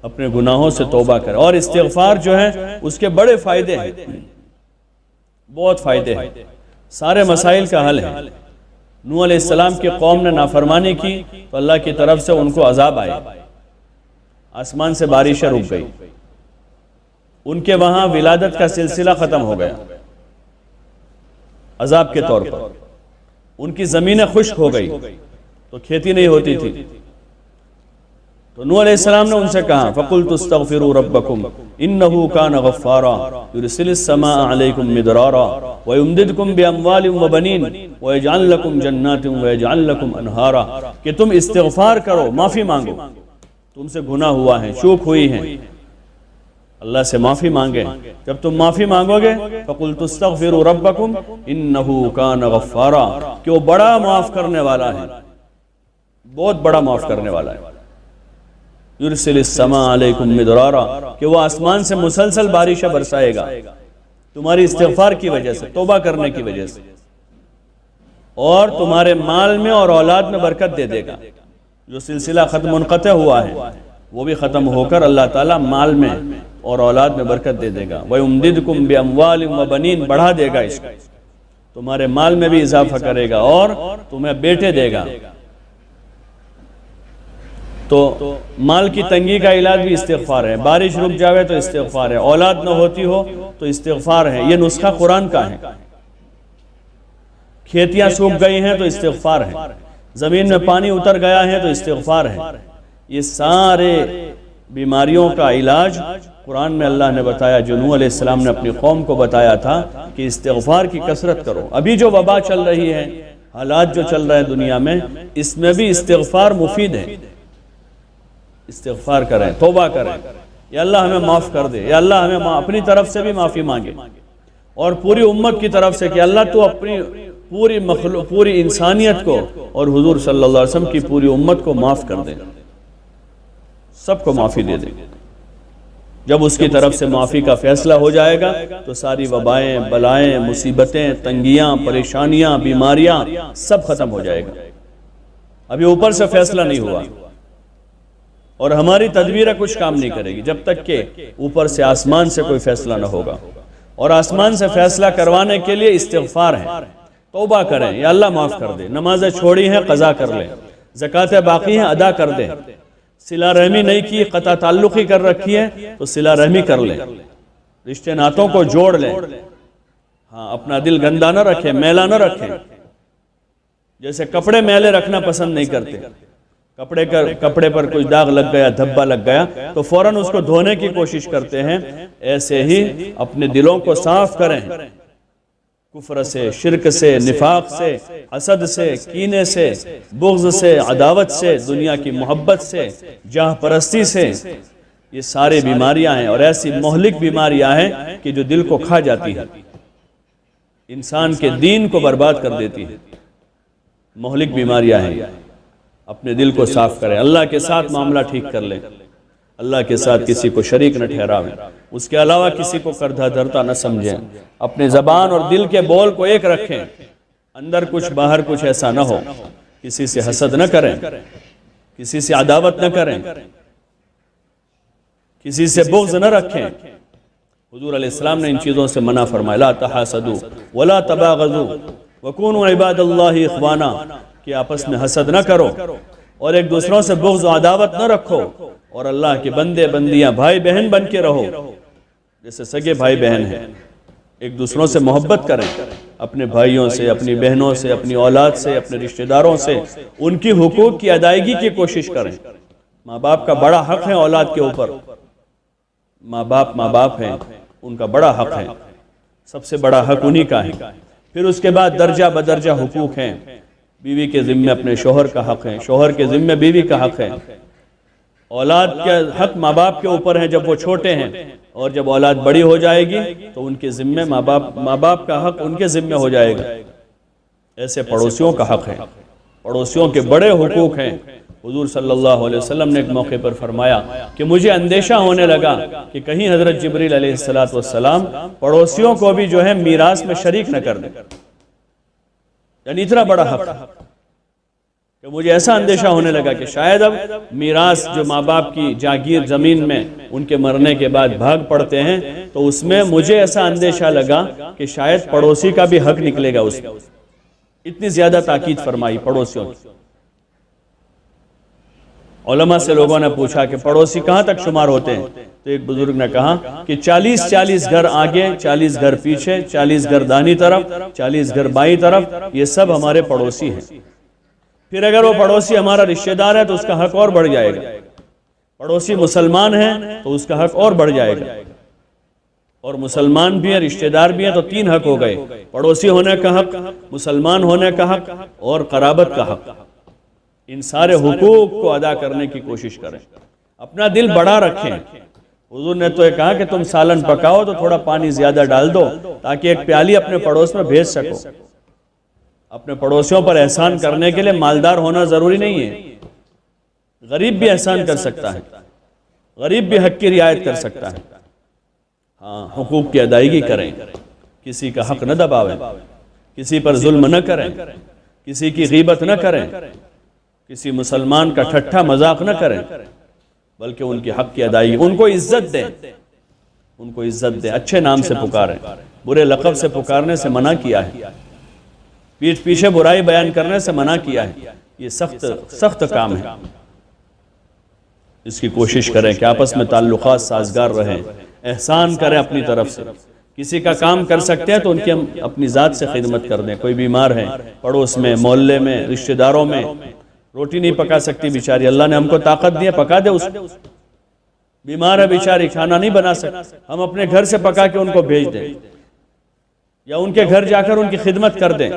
S1: اپنے گناہوں سے توبہ کریں، اور استغفار جو ہے اس کے بڑے فائدے ہیں، بہت فائدے ہیں، سارے مسائل کا حل ہے۔ نوح علیہ السلام کی قوم نے نافرمانی کی تو اللہ کی طرف سے ان کو عذاب آئے، آسمان سے بارشیں رک گئی، ان کے وہاں ولادت کا سلسلہ ختم ہو گیا عذاب کے طور پر، ان کی زمینیں خشک ہو گئی تو کھیتی نہیں ہوتی تھی، تو نوح علیہ السلام نے ان سے کہا فَقُلْتُ اسْتَغْفِرُوا رَبَّكُمْ إِنَّهُ كَانَ غَفَّارًا يُرْسِلِ السَّمَاءَ عَلَيْكُمْ مِدْرَارًا وَيُمْدِدْكُمْ بِأَمْوَالٍ وَبَنِينَ وَيَجْعَلْ لَكُمْ جَنَّاتٍ وَيَجْعَلْ لَكُمْ أَنْهَارًا، کہ تم استغفار کرو، معافی مانگو، تم سے گناہ ہوا ہے، چوک ہوئی ہے، اللہ سے معافی مانگے۔ جب تم معافی مانگو گے فَقُلْتُ اسْتَغْفِرُوا رَبَّكُمْ إِنَّهُ كَانَ غَفَّارًا، کہ وہ بڑا معاف کرنے والا ہے، بہت بڑا معاف کرنے والا ہے۔ یرسل السماء علیکم مدرارا، کہ وہ آسمان سے مسلسل بارشیں برسائے گا تمہاری استغفار کی وجہ سے، توبہ کرنے کی وجہ سے، اور تمہارے مال میں اور اولاد میں برکت دے دے گا۔ جو سلسلہ ختم منقطع ہوا ہے وہ بھی ختم ہو کر اللہ تعالیٰ مال میں اور اولاد میں برکت دے دے گا۔ وَيُمْدِدْكُمْ بِأَمْوَالٍ وَبَنِينَ، بڑھا دے گا اس کو، تمہارے مال میں بھی اضافہ کرے گا اور تمہیں بیٹے دے گا۔ تو مال کی تنگی کا علاج بھی استغفار ہے، بارش رک جاوے تو استغفار ہے، اولاد نہ ہوتی ہو تو استغفار ہے، یہ نسخہ قرآن کا ہے۔ کھیتیاں سوکھ گئی ہیں تو استغفار ہے، زمین میں پانی اتر گیا ہے تو استغفار ہے۔ یہ سارے بیماریوں کا علاج قرآن میں اللہ نے بتایا، جو نوح علیہ السلام نے اپنی قوم کو بتایا تھا کہ استغفار کی کثرت کرو۔ ابھی جو وبا چل رہی ہے، حالات جو چل رہے ہیں دنیا میں، اس میں بھی استغفار مفید ہے۔ استغفار کریں، توبہ کریں، یا اللہ ہمیں معاف کر دے، یا اللہ ہمیں اپنی طرف سے بھی معافی مانگے، اور پوری امت کی طرف سے کہ اللہ تو اپنی پوری انسانیت کو اور حضور صلی اللہ علیہ وسلم کی پوری امت کو معاف کر دے، سب کو معافی دے دے۔ جب اس کی طرف سے معافی کا فیصلہ ہو جائے گا تو ساری وبائیں، بلائیں، مصیبتیں، تنگیاں، پریشانیاں، بیماریاں سب ختم ہو جائے گا۔ ابھی اوپر سے فیصلہ نہیں ہوا اور ہماری تدبیریں کچھ کام نہیں کرے گی جب تک کہ اوپر سے آسمان سے کوئی فیصلہ نہ ہوگا۔ اور آسمان سے فیصلہ کروانے کے لیے استغفار ہے، توبہ کریں، یا اللہ معاف کر دے، نمازیں چھوڑی ہیں قضا کر لیں، زکوٰۃ باقی ہیں ادا کر دیں، صلہ رحمی نہیں کی، قطع تعلقی کر رکھی ہے تو صلہ رحمی کر لیں، رشتے ناتوں کو جوڑ لیں، ہاں اپنا دل گندا نہ رکھیں، میلا نہ رکھیں۔ جیسے کپڑے میلے رکھنا پسند نہیں کرتے، کپڑے پر کوئی داغ لگ گیا، دھبا لگ گیا تو فوراً اس کو دھونے کی کوشش کرتے ہیں، ایسے ہی اپنے دلوں کو صاف کریں، کفر سے، شرک سے، نفاق سے، حسد سے، کینے سے، بغض سے، عداوت سے، دنیا کی محبت سے، جاہ پرستی سے۔ یہ سارے بیماریاں ہیں اور ایسی مہلک بیماریاں ہیں کہ جو دل کو کھا جاتی ہیں، انسان کے دین کو برباد کر دیتی ہیں، مہلک بیماریاں ہیں۔ اپنے دل کو صاف کریں، اللہ کے ساتھ معاملہ ٹھیک کر لیں، اللہ کے ساتھ کسی کو شریک نہ ٹھہراویں، اس کے علاوہ کسی کو کردہ دھرتا نہ سمجھیں، اپنے زبان اور دل کے بول کو ایک رکھیں، اندر کچھ باہر کچھ ایسا نہ ہو، کسی سے حسد نہ کریں، کسی سے عداوت نہ کریں، کسی سے بغض نہ رکھیں۔ حضور علیہ السلام نے ان چیزوں سے منع فرمایا، لا تحاسدوا ولا تباغضوا وکونوا عباد اللہ اخوانا، کہ آپس میں حسد نہ کرو اور ایک دوسروں سے بغض و عداوت نہ رکھو، اور اللہ کے بندے بندیاں بھائی بہن بن کے رہو، جیسے سگے بھائی بہن ہیں، ایک دوسروں سے محبت کریں، اپنے بھائیوں سے، اپنی بہنوں سے، اپنی اولاد سے، اپنے رشتہ داروں سے ان کی حقوق کی ادائیگی کی کوشش کریں۔ ماں باپ کا بڑا حق ہے اولاد کے اوپر، ماں باپ ہیں، ان کا بڑا حق ہے، سب سے بڑا حق انہی کا ہے۔ پھر اس کے بعد درجہ بدرجہ حقوق ہیں، بیوی کے ذمے اپنے شوہر کا حق ہے، شوہر کے ذمے بیوی کا حق ہے، اولاد کا حق ماں باپ کے اوپر ہے جب وہ چھوٹے ہیں، اور جب اولاد بڑی ہو جائے گی تو ان کے ذمے ماں باپ کا حق ان کے ذمے ہو جائے گا۔ ایسے پڑوسیوں کا حق ہے، پڑوسیوں کے بڑے حقوق ہیں۔ حضور صلی اللہ علیہ وسلم نے ایک موقع پر فرمایا کہ مجھے اندیشہ ہونے لگا کہ کہیں حضرت جبریل علیہ السلام پڑوسیوں کو بھی جو ہے میراث میں شریک نہ کر دیں، یعنی اتنا بڑا حق کہ مجھے ایسا اندیشہ ہونے لگا کہ شاید اب میراث جو ماں باپ کی جاگیر زمین میں ان کے مرنے کے بعد بھاگ پڑتے ہیں، تو اس میں مجھے ایسا اندیشہ لگا کہ شاید پڑوسی کا بھی حق نکلے گا اس میں، اتنی زیادہ تاکید فرمائی پڑوسیوں کی۔ علماء سے لوگوں نے پوچھا کہ پڑوسی کہاں تک شمار ہوتے ہیں، تو ایک بزرگ نے کہا کہ 40 گھر آگے، 40 گھر پیچھے، 40 گھر دانی طرف، 40 گھر بائیں طرف، یہ سب ہمارے پڑوسی ہیں۔ پھر اگر وہ پڑوسی ہمارا رشتہ دار ہے تو اس کا حق اور بڑھ جائے گا، پڑوسی مسلمان ہیں تو اس کا حق اور بڑھ جائے گا، اور مسلمان بھی ہیں، رشتہ دار بھی ہیں، تو 3 حق ہو گئے، پڑوسی ہونے کا حق، مسلمان ہونے کا حق اور قرابت کا حق۔ ان سارے حقوق کو ادا کرنے کی کوشش کریں، اپنا دل بڑا رکھیں۔ حضور نے تو یہ کہا کہ تم سالن پکاؤ تو تھوڑا پانی زیادہ ڈال دو تاکہ ایک پیالی اپنے پڑوس میں بھیج سکو۔ اپنے پڑوسیوں پر احسان کرنے کے لیے مالدار ہونا ضروری نہیں ہے، غریب بھی احسان کر سکتا ہے، غریب بھی حق کی رعایت کر سکتا ہے، ہاں حقوق کی ادائیگی کریں، کسی کا حق نہ دباویں، کسی پر ظلم نہ کریں، کسی کی غیبت نہ کریں، کسی مسلمان کا ٹھٹھا مذاق نہ کریں، بلکہ ان کی حق کی ادائیگی، ان کو عزت دیں، ان کو عزت دیں، اچھے نام سے پکاریں، برے لقب سے پکارنے سے منع کیا ہے، پیٹھ پیچھے برائی بیان کرنے سے منع کیا ہے، یہ سخت کام ہے۔ اس کی کوشش کریں کہ آپس میں تعلقات سازگار رہیں، احسان کریں اپنی طرف سے، کسی کا کام کر سکتے ہیں تو ان کی ہم اپنی ذات سے خدمت کر دیں، کوئی بیمار ہے پڑوس میں، محلے میں، رشتہ داروں میں، روٹی نہیں پکا سکتی بیچاری، اللہ نے ہم کو طاقت دی ہے، پکا دے، اس بیمار ہے بیچاری، کھانا نہیں بنا سکتی، ہم اپنے گھر سے پکا کے ان کو بھیج دیں، یا ان کے گھر جا کر ان کی خدمت کر دیں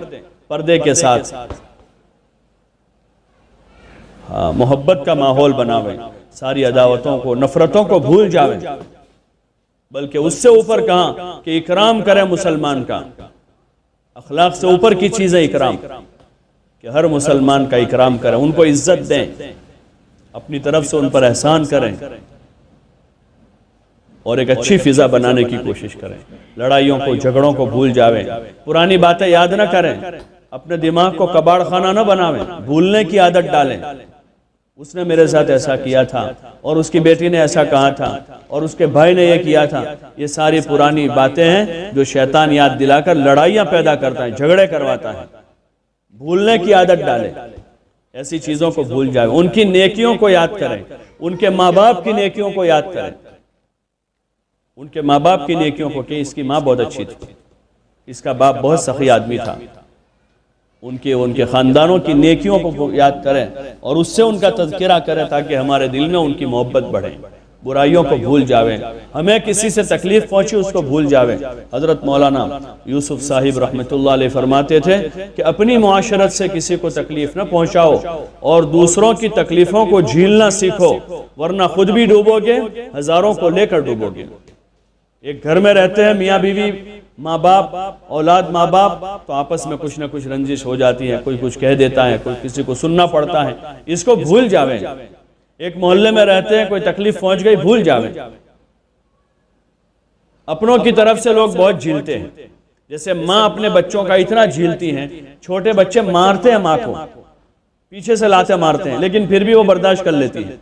S1: پردے کے ساتھ، ہاں محبت کا ماحول بناویں، ساری عداوتوں کو، نفرتوں کو بھول جاویں، بلکہ اس سے اوپر کہاں کہ اکرام کریں مسلمان کا، اخلاق سے اوپر کی چیزیں اکرام، کہ ہر مسلمان کا اکرام کریں، ان کو عزت دیں، اپنی طرف سے ان پر احسان کریں، اور ایک اچھی فضا بنانے کی کوشش کریں، لڑائیوں کو، جھگڑوں کو بھول جاویں، پرانی باتیں یاد نہ کریں، اپنے دماغ کو کباڑ خانہ نہ بناویں، بھولنے کی عادت ڈالیں، اس نے میرے ساتھ ایسا کیا تھا، اور اس کی بیٹی نے ایسا کہا تھا، اور اس کے بھائی نے یہ کیا تھا، یہ ساری پرانی باتیں ہیں جو شیطان یاد دلا کر لڑائیاں پیدا کرتا ہے، جھگڑے کرواتا ہے، بھولنے کی عادت ڈالیں، ایسی چیزوں کو بھول جائیں، ان کی نیکیوں کو یاد کریں، ان کے ماں باپ کی نیکیوں کو یاد کریں، ان کے ماں باپ کی نیکیوں کو، کہ اس کی ماں بہت اچھی تھی، اس کا باپ بہت سخی آدمی تھا، ان کے خاندانوں کی نیکیوں کو یاد کریں، اور اس سے ان کا تذکرہ کریں تاکہ ہمارے دل میں ان کی محبت بڑھے، برائیوں کو بھول جاویں، ہمیں کسی سے تکلیف پہنچی اس کو بھول جاویں۔ حضرت مولانا یوسف صاحب رحمۃ اللہ علیہ فرماتے تھے کہ اپنی معاشرت سے کسی کو تکلیف نہ پہنچاؤ، اور دوسروں کی تکلیفوں کو جھیلنا سیکھو، ورنہ خود بھی ڈوبو گے، ہزاروں کو لے کر ڈوبو گے۔ ایک گھر میں رہتے ہیں میاں بیوی، ماں باپ، اولاد ماں باپ، تو آپس میں کچھ نہ کچھ رنجش ہو جاتی ہے، کوئی کچھ کہہ دیتا ہے، کوئی کسی کو سننا پڑتا ہے، اس کو بھول جاویں۔ ایک محلے میں رہتے ہیں، کوئی تکلیف پہنچ گئی، بھول جاویں۔ اپنوں کی طرف سے لوگ بہت جھیلتے ہیں، جیسے ماں اپنے بچوں کا اتنا جھیلتی ہیں، چھوٹے بچے مارتے ہیں ماں کو، پیچھے سے لاتے مارتے ہیں، لیکن پھر بھی وہ برداشت کر لیتی ہے،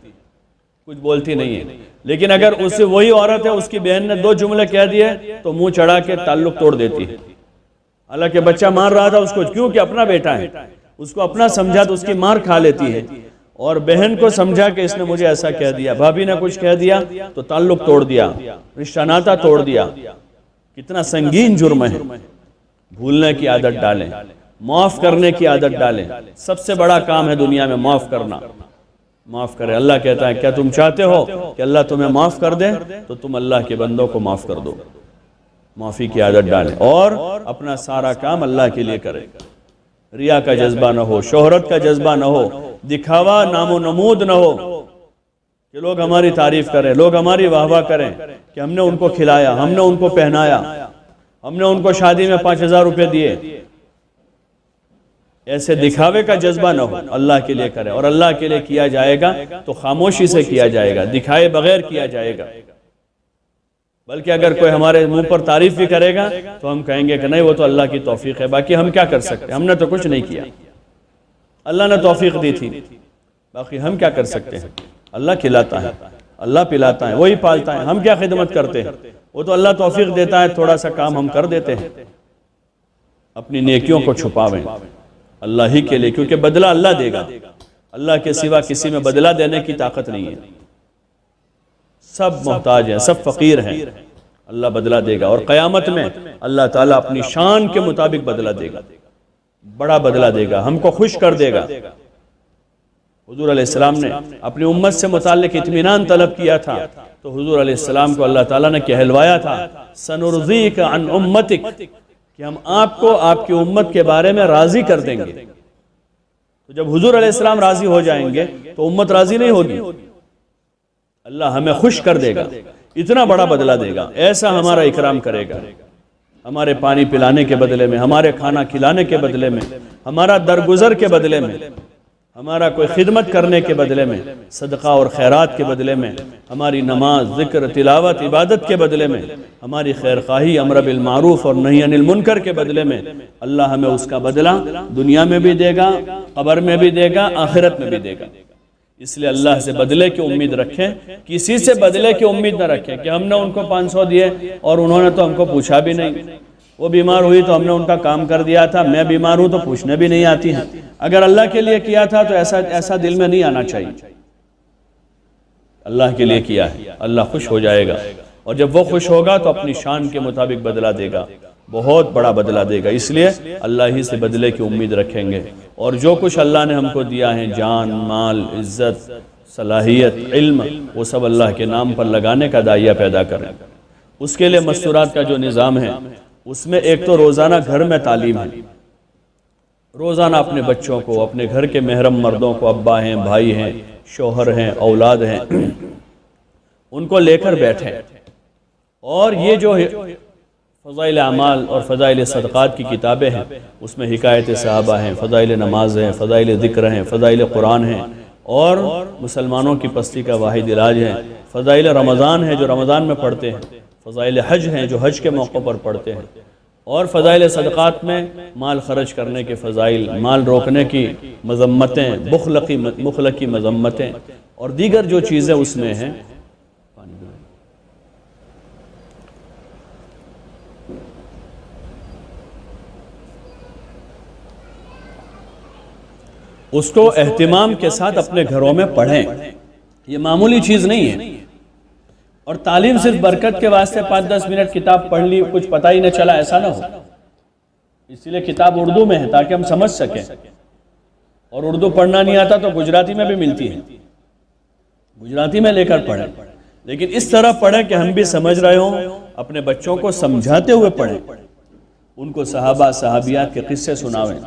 S1: کچھ بولتی نہیں ہے۔ لیکن اگر اسے وہی عورت ہے، اس کی بہن نے 2 جملے کہہ دیے تو منہ چڑھا کے تعلق توڑ دیتی ہے، حالانکہ بچہ مار رہا تھا اس کو، کیونکہ اپنا بیٹا ہے، اس کو اپنا سمجھا تو اس کی مار کھا لیتی ہے، اور بہن کو سمجھا کہ اس نے مجھے ایسا کہہ دیا، بھابھی نے کچھ کہہ دیا تو تعلق توڑ دیا، رشتہ ناتا توڑ دیا۔ کتنا سنگین جرم ہے۔ بھولنے کی عادت ڈالیں، معاف کرنے کی عادت ڈالیں، سب سے بڑا کام ہے دنیا میں معاف کرنا، معاف کرے۔ اللہ کہتا ہے کیا تم چاہتے ہو کہ اللہ تمہیں معاف کر دے، تو تم اللہ کے بندوں کو معاف کر دو، معافی کی عادت ڈالیں، اور اپنا سارا کام اللہ کے لیے کریں، ریا کا جذبہ نہ ہو، شہرت کا جذبہ نہ ہو، دکھاوا نام و نمود نہ ہو، کہ لوگ ہماری تعریف کریں، لوگ ہماری واہ واہ کریں کہ ہم نے ان کو کھلایا، ہم نے ان کو پہنایا، ہم نے ان کو شادی میں 5000 روپے دیے۔ ایسے دکھاوے کا جذبہ نہ ہو، اللہ کے لیے کریں، اور اللہ کے لیے کیا جائے گا تو خاموشی سے کیا جائے گا، دکھائے بغیر کیا جائے گا۔ بلکہ اگر کوئی ہمارے منہ پر تعریف بھی کرے گا تو ہم کہیں گے کہ نہیں، وہ تو اللہ کی توفیق ہے، باقی ہم کیا کر سکتے ہیں، ہم نے تو کچھ نہیں کیا، اللہ نے توفیق دی تھی، باقی ہم کیا کر سکتے ہیں۔ اللہ کھلاتا ہے، اللہ پلاتا ہے، وہی پالتا ہے، ہم کیا خدمت کرتے ہیں، وہ تو اللہ توفیق دیتا ہے، تھوڑا سا کام ہم کر دیتے ہیں۔ اپنی نیکیوں کو چھپاویں اللہ ہی کے لیے، کیونکہ بدلہ اللہ دے گا، اللہ کے سوا کسی میں بدلہ دینے کی طاقت نہیں ہے، سب محتاج ہیں، سب فقیر ہیں، اللہ بدلہ دے گا، اور قیامت میں اللہ تعالیٰ اپنی شان کے مطابق بدلہ دے گا، بڑا بدلہ دے گا، ہم کو خوش کر دے گا۔ حضور علیہ السلام نے اپنی امت سے متعلق اطمینان طلب کیا تھا، تو حضور علیہ السلام کو اللہ تعالیٰ نے کہلوایا تھا سنرضیک عن امتک، کہ ہم آپ کو آپ کی امت کے بارے میں راضی کر دیں گے۔ تو جب حضور علیہ السلام راضی ہو جائیں گے تو امت راضی نہیں ہوگی، اللہ ہمیں خوش کر دے گا، اتنا بڑا بدلہ دے گا، ایسا ہمارا اکرام کرے گا، ہمارے پانی پلانے کے بدلے میں، ہمارے کھانا کھلانے کے بدلے میں، ہمارا درگزر کے بدلے میں، ہمارا کوئی خدمت کرنے کے بدلے میں، صدقہ اور خیرات کے بدلے میں، ہماری نماز، ذکر، تلاوت، عبادت کے بدلے میں، ہماری خیر خواہی، امر بالمعروف اور نہی عن المنکر کے بدلے میں، اللہ ہمیں اس کا بدلہ دنیا میں بھی دے گا، قبر میں بھی دے گا، آخرت میں بھی دے گا۔ اس لیے اللہ سے بدلے کی امید رکھیں، کسی سے بدلے کی امید نہ رکھیں کہ ہم نے ان کو 500 دیے اور انہوں نے تو ہم کو پوچھا بھی نہیں، وہ بیمار ہوئی تو ہم نے ان کا کام کر دیا تھا، میں بیمار ہوں تو پوچھنے بھی نہیں آتی ہیں۔ اگر اللہ کے لیے کیا تھا تو ایسا دل میں نہیں آنا چاہیے۔ اللہ کے لیے کیا ہے، اللہ خوش ہو جائے گا، اور جب وہ خوش ہوگا تو اپنی شان کے مطابق بدلہ دے گا، بہت بڑا بدلہ دے گا۔ اس لیے اللہ ہی سے بدلے کی امید رکھیں گے، اور جو کچھ اللہ نے ہم کو دیا ہے، جان، مال، عزت، صلاحیت، علم، وہ سب اللہ کے نام پر لگانے کا داعیہ پیدا کریں۔ اس کے لیے مستورات کا جو نظام ہے، اس میں ایک تو روزانہ گھر میں تعلیم ہے، روزانہ اپنے بچوں کو، اپنے گھر کے محرم مردوں کو، ابا ہیں، بھائی ہیں، شوہر ہیں، اولاد ہیں، ان کو لے کر بیٹھیں، اور یہ جو فضائل اعمال اور فضائل صدقات کی کتابیں ہیں، اس میں حکایت صحابہ ہیں، فضائل نماز ہیں، فضائل ذکر ہیں، فضائل قرآن ہیں، اور مسلمانوں کی پستی کا واحد علاج ہے، فضائل رمضان ہیں جو رمضان میں پڑھتے ہیں، فضائل حج ہیں جو حج کے موقع پر پڑھتے ہیں، اور فضائل صدقات میں مال خرچ کرنے کے فضائل، مال روکنے کی مذمتیں، بخل کی مذمتیں، اور دیگر جو چیزیں اس میں ہیں۔ اس کو اہتمام کے ساتھ اپنے گھروں میں پڑھیں، یہ معمولی چیز نہیں ہے۔ اور تعلیم صرف برکت کے واسطے 5-10 منٹ کتاب پڑھ لی، کچھ پتہ ہی نہ چلا، ایسا نہ ہو۔ اس لیے کتاب اردو میں ہے تاکہ ہم سمجھ سکیں، اور اردو پڑھنا نہیں آتا تو گجراتی میں بھی ملتی ہے، گجراتی میں لے کر پڑھیں، لیکن اس طرح پڑھیں کہ ہم بھی سمجھ رہے ہوں، اپنے بچوں کو سمجھاتے ہوئے پڑھیں، ان کو صحابہ صحابیات کے قصے سناویں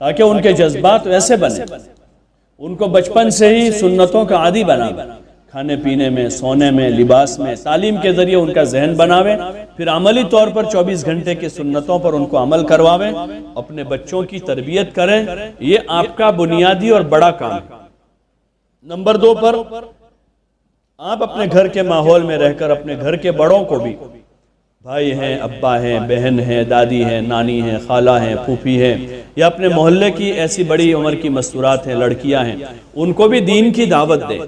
S1: تاکہ ان کے جذبات ویسے بنیں، ان کو بچپن سے ہی سنتوں کا عادی بنائیں، کھانے پینے میں، سونے میں، لباس میں، تعلیم کے ذریعے ان کا ذہن بناویں، پھر عملی طور پر 24 گھنٹے کی سنتوں پر ان کو عمل کرواویں، اپنے بچوں کی تربیت کریں۔ یہ آپ کا بنیادی اور بڑا کام ہے۔ نمبر 2 پر، آپ اپنے گھر کے ماحول میں رہ کر اپنے گھر کے بڑوں کو بھی، بھائی ہیں، ابا ہیں، بہن ہیں، دادی ہیں، نانی ہیں، خالہ ہیں، پھوپھی ہیں، یا اپنے محلے کی ایسی بڑی عمر کی مستورات ہیں، لڑکیاں ہیں، ان کو بھی دین کی دعوت دیں،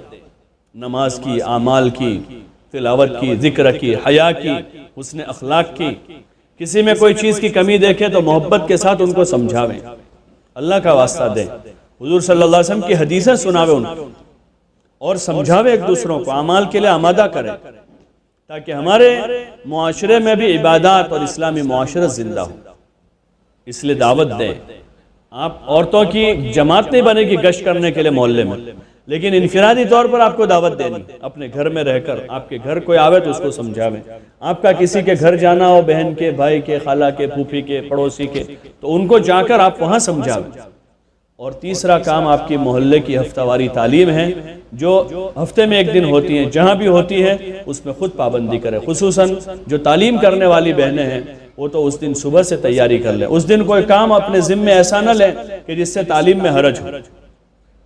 S1: نماز کی، اعمال کی، تلاوت کی، ذکر کی، حیا کی، حسن اخلاق کی۔ کسی میں کوئی چیز کی کمی دیکھیں تو محبت کے ساتھ ان کو سمجھاویں، اللہ کا واسطہ دیں، حضور صلی اللہ علیہ وسلم کی حدیثیں سناویں ان کو، اور سمجھاویں ایک دوسروں کو، اعمال کے لیے آمادہ کریں، تاکہ ہمارے معاشرے میں بھی عبادات اور اسلامی معاشرت زندہ ہو۔ اس لیے دعوت دیں۔ آپ عورتوں کی جماعت نہیں بنے گی گشت کرنے کے لیے محلے میں، لیکن انفرادی طور پر آپ کو دعوت دینی، اپنے گھر میں رہ کر، آپ کے گھر کوئی آوے تو اس کو سمجھاویں۔ آپ کا کسی کے گھر جانا ہو، بہن کے، بھائی کے، خالہ کے، پھوپھی کے، پڑوسی کے، تو ان کو جا کر آپ وہاں سمجھاویں۔ اور تیسرا کام آپ کی محلے کی ہفتہ واری تعلیم ہے، جو ہفتے میں ایک دن ہوتی ہیں، جہاں بھی ہوتی ہے اس میں خود پابندی کرے۔ خصوصاً جو تعلیم کرنے والی بہنیں ہیں، وہ تو اس دن صبح سے تیاری کر لیں، اس دن کوئی کام اپنے ذمہ ایسا نہ لیں کہ جس سے تعلیم میں حرج ہو،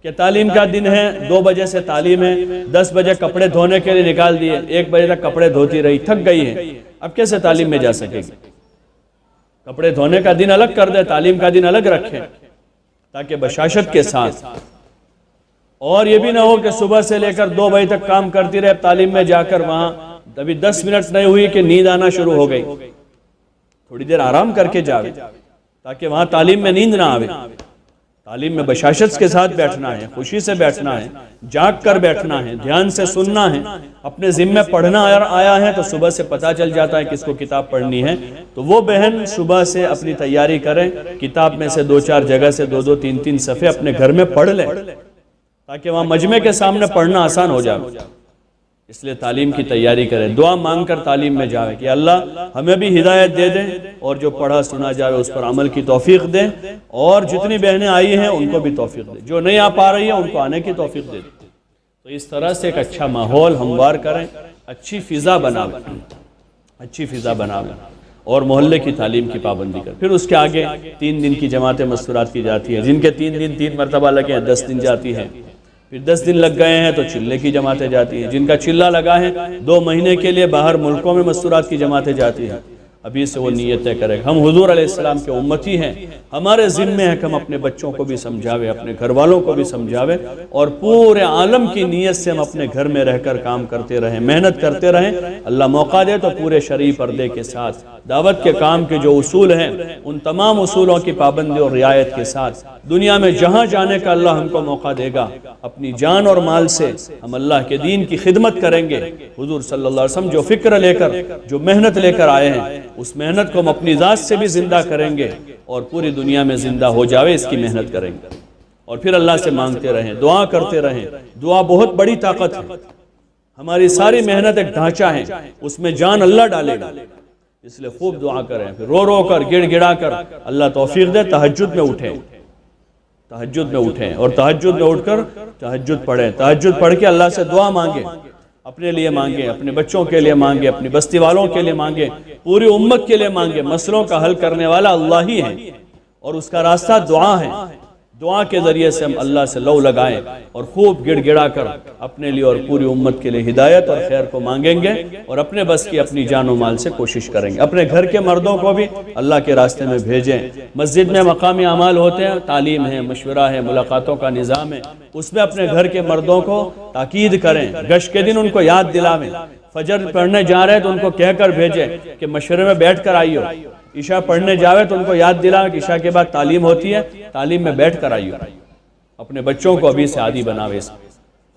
S1: کہ تعلیم کا دن ہے، 2 بجے سے تعلیم ہے، 10 بجے کپڑے دھونے کے لیے نکال دیے، 1 بجے تک کپڑے دھوتی رہی، تھک گئی ہے، اب کیسے تعلیم میں جا سکے گی؟ کپڑے دھونے کا دن الگ کر دے، تعلیم کا دن الگ رکھیں، تاکہ بشاشت کے ساتھ۔ اور یہ بھی نہ ہو کہ صبح سے لے کر 2 بجے تک کام کرتی رہے، تعلیم میں جا کر وہاں ابھی 10 منٹ نہیں ہوئی کہ نیند آنا شروع ہو گئی، تھوڑی دیر آرام کر کے جاوے، تاکہ وہاں تعلیم میں نیند نہ آوے۔ تعلیم میں بشاشت کے ساتھ بیٹھنا ہے، خوشی سے بیٹھنا ہے، جاگ کر بیٹھنا ہے، دھیان سے سننا ہے، اپنے ذمہ پڑھنا آیا ہے تو صبح سے پتہ چل جاتا ہے کس کو کتاب پڑھنی ہے، تو وہ بہن صبح سے اپنی تیاری کریں، کتاب میں سے 2-4 جگہ سے 2-2 3-3 صفحے اپنے گھر میں پڑھ لیں، تاکہ وہاں مجمع کے سامنے پڑھنا آسان ہو جائے۔ اس لیے تعلیم کی تیاری کریں، دعا مانگ کر تعلیم میں جائیں کہ اللہ ہمیں بھی ہدایت دے دیں، اور جو پڑھا سنا جائے اس پر عمل کی توفیق دیں، اور جتنی بہنیں آئی ہیں ان کو بھی توفیق دیں، جو نہیں آ پا رہی ہیں ان کو آنے کی توفیق دے دیں۔ تو اس طرح سے ایک اچھا ماحول ہموار کریں، اچھی فضا بناویں، اچھی فضا بناویں۔ اور محلے کی تعلیم کی پابندی کر. پھر اس کے آگے 3 دن کی جماعت مستورات کی جاتی ہے، جن کے 3 دن 3 مرتبہ لگے ہیں 10 دن جاتی ہے. پھر 10 دن لگ گئے ہیں تو چلے کی جماعتیں جاتی ہیں، جن کا چلہ لگا ہے 2 مہینے کے لیے باہر ملکوں میں مستورات کی جماعتیں جاتی ہیں. ابھی سے وہ نیتیں کرے. ہم حضور علیہ السلام کے امتی ہیں، ہمارے ذمے ہے کہ ہم اپنے بچوں کو بھی سمجھاوے، اپنے گھر والوں کو بھی سمجھاوے، اور پورے عالم کی نیت سے ہم اپنے گھر میں رہ کر کام کرتے رہیں، محنت کرتے رہیں. اللہ موقع دے تو پورے شرعی پردے کے ساتھ دعوت کے کام کے جو اصول ہیں ان تمام اصولوں کی پابندی اور رعایت کے ساتھ دنیا میں جہاں جانے کا اللہ ہم کو موقع دے گا، اپنی جان اور مال سے ہم اللہ کے دین کی خدمت کریں گے. حضور صلی اللہ علیہ وسلم جو فکر لے کر، جو محنت لے کر آئے ہیں، اس محنت کو ہم اپنی ذات سے بھی زندہ کریں گے اور پوری دنیا میں زندہ ہو جاوے اس کی محنت کریں گے. اور پھر اللہ سے مانگتے رہیں، دعا کرتے رہیں. دعا بہت بڑی طاقت ہے. ہماری ساری محنت ایک ڈھانچہ ہے، اس میں جان اللہ ڈالے گا، اس لیے خوب دعا کریں. پھر رو رو کر، گڑ گڑا کر اللہ توفیق دے تہجد میں اٹھیں، تہجد میں اٹھیں اور تہجد میں اٹھ کر تہجد پڑھیں. تہجد پڑھ کے اللہ سے دعا مانگیں، اپنے لیے مانگیں، اپنے بچوں کے لیے مانگیں، اپنی بستی والوں کے لیے مانگیں، پوری امت کے لیے مانگیں. مسئلوں کا حل کرنے والا اللہ ہی ہے اور اس کا راستہ دعا ہے. دعا کے ذریعے سے ہم اللہ سے لو لگائیں اور خوب گڑ گڑا کر اپنے لیے اور پوری امت کے لیے ہدایت اور خیر کو مانگیں گے اور اپنے بس کی اپنی جان و مال سے کوشش کریں گے. اپنے گھر کے مردوں کو بھی اللہ کے راستے میں بھیجیں. مسجد میں مقامی اعمال ہوتے ہیں، تعلیم ہے، مشورہ ہے، ملاقاتوں کا نظام ہے، اس میں اپنے گھر کے مردوں کو تاکید کریں. گشت کے دن ان کو یاد دلاویں. فجر پڑھنے جا رہے ہیں تو ان کو کہہ کر بھیجیں کہ مشورے میں بیٹھ کر آئیو. عشاء پڑھنے جاوے تو ان کو یاد دلاویں کہ عشاء کے بعد تعلیم ہوتی ہے، تعلیم میں بیٹھ کر آئیو. اپنے بچوں کو ابھی سے عادی بناوے.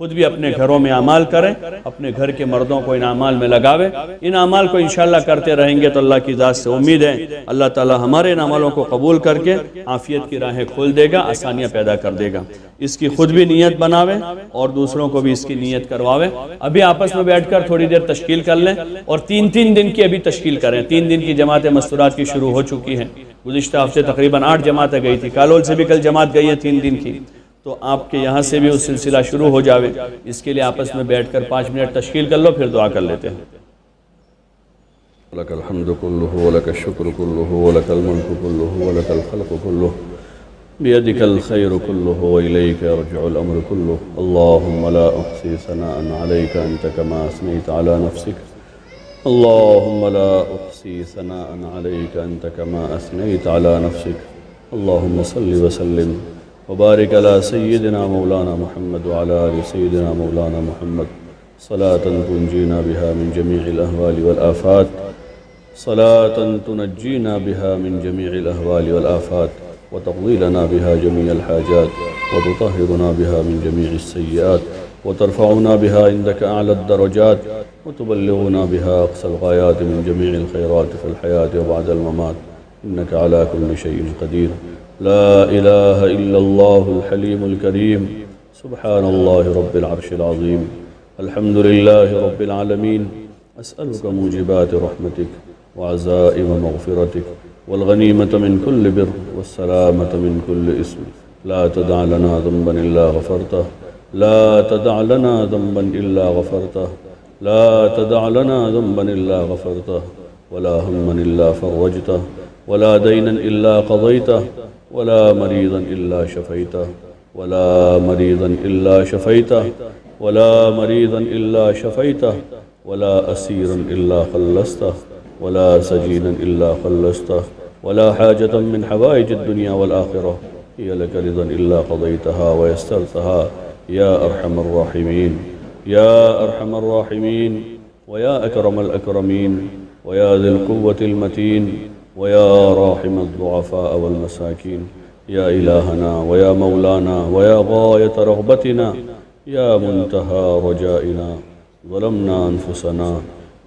S1: خود بھی اپنے گھروں میں اعمال کریں، اپنے گھر کے مردوں کو ان اعمال میں لگاوے. ان اعمال کو انشاءاللہ کرتے رہیں گے تو اللہ کی ذات سے امید ہے اللہ تعالی ہمارے ان اعمالوں کو قبول کر کے عافیت کی راہیں کھول دے گا، آسانیاں پیدا کر دے گا. اس کی خود بھی نیت بناوے اور دوسروں کو بھی اس کی نیت کرواوے. ابھی آپس میں بیٹھ کر تھوڑی دیر تشکیل کر لیں اور 3 دن کی ابھی تشکیل کریں. 3 دن کی جماعت مستورات کی شروع ہو چکی ہے. گزشتہ ہفتے تقریباً 8 جماعتیں گئی تھی. کالول سے بھی کل جماعت گئی ہے 3 دن کی. تو آپ کے یہاں سے بھی وہ سلسلہ شروع ہو جاوے. اس کے لیے آپس میں بیٹھ کر 5 منٹ تشکیل کر لو، پھر دعا کر لیتے ہیں.
S2: لك الحمد كله ولك الشكر كله ولك الملك كله ولك الخلق كله بيدك الخير كله وإليك يرجع الأمر كله. اللهم لا أحصي ثناء عليك أنت كما أثنيت على نفسك. اللهم لا أحصي ثناء عليك أنت كما أثنيت على نفسك. اللهم صل وسلم وبارك على سيدنا مولانا محمد وعلى آل سيدنا مولانا محمد صلاة تنجينا بها من جميع الأهوال والآفات، صلاة تنجينا بها من جميع الأهوال والآفات وتقضي لنا بها جميع الحاجات وتطهرنا بها من جميع السيئات وترفعنا بها عندك أعلى الدرجات وتبلغنا بها أقصى الغايات من جميع الخيرات في الحياة وبعد الممات إنك على كل شيء قدير. لا إله إلا الله الحليم الكريم. سبحان الله رب العرش العظيم. الحمد لله رب العالمين. أسألك موجبات رحمتك وعزائم مغفرتك والغنيمة من كل بر والسلامة من كل اسم. لا تدع لنا ذنبا إلا غفرته. لا تدع لنا ذنبا إلا غفرته. لا تدع لنا ذنبا إلا غفرته ولا هما إلا فرجته ولا دينا إلا قضيته ولا مريضا إلا شفيته ولا مريضا إلا شفيته ولا مريضا إلا شفيته ولا أسيرا إلا خلصته ولا سجينا إلا خلصته ولا حاجة من حوائج الدنيا والآخرة هي لك رضا إلا قضيتها ويسرتها يا أرحم الراحمين. يا أرحم الراحمين ويا أكرم الأكرمين ويا ذي القوة المتين ويا راحم الضعفاء والمساكين. يا إلهنا ويا مولانا ويا غاية رغبتنا يا منتهى رجائنا. ظلمنا أنفسنا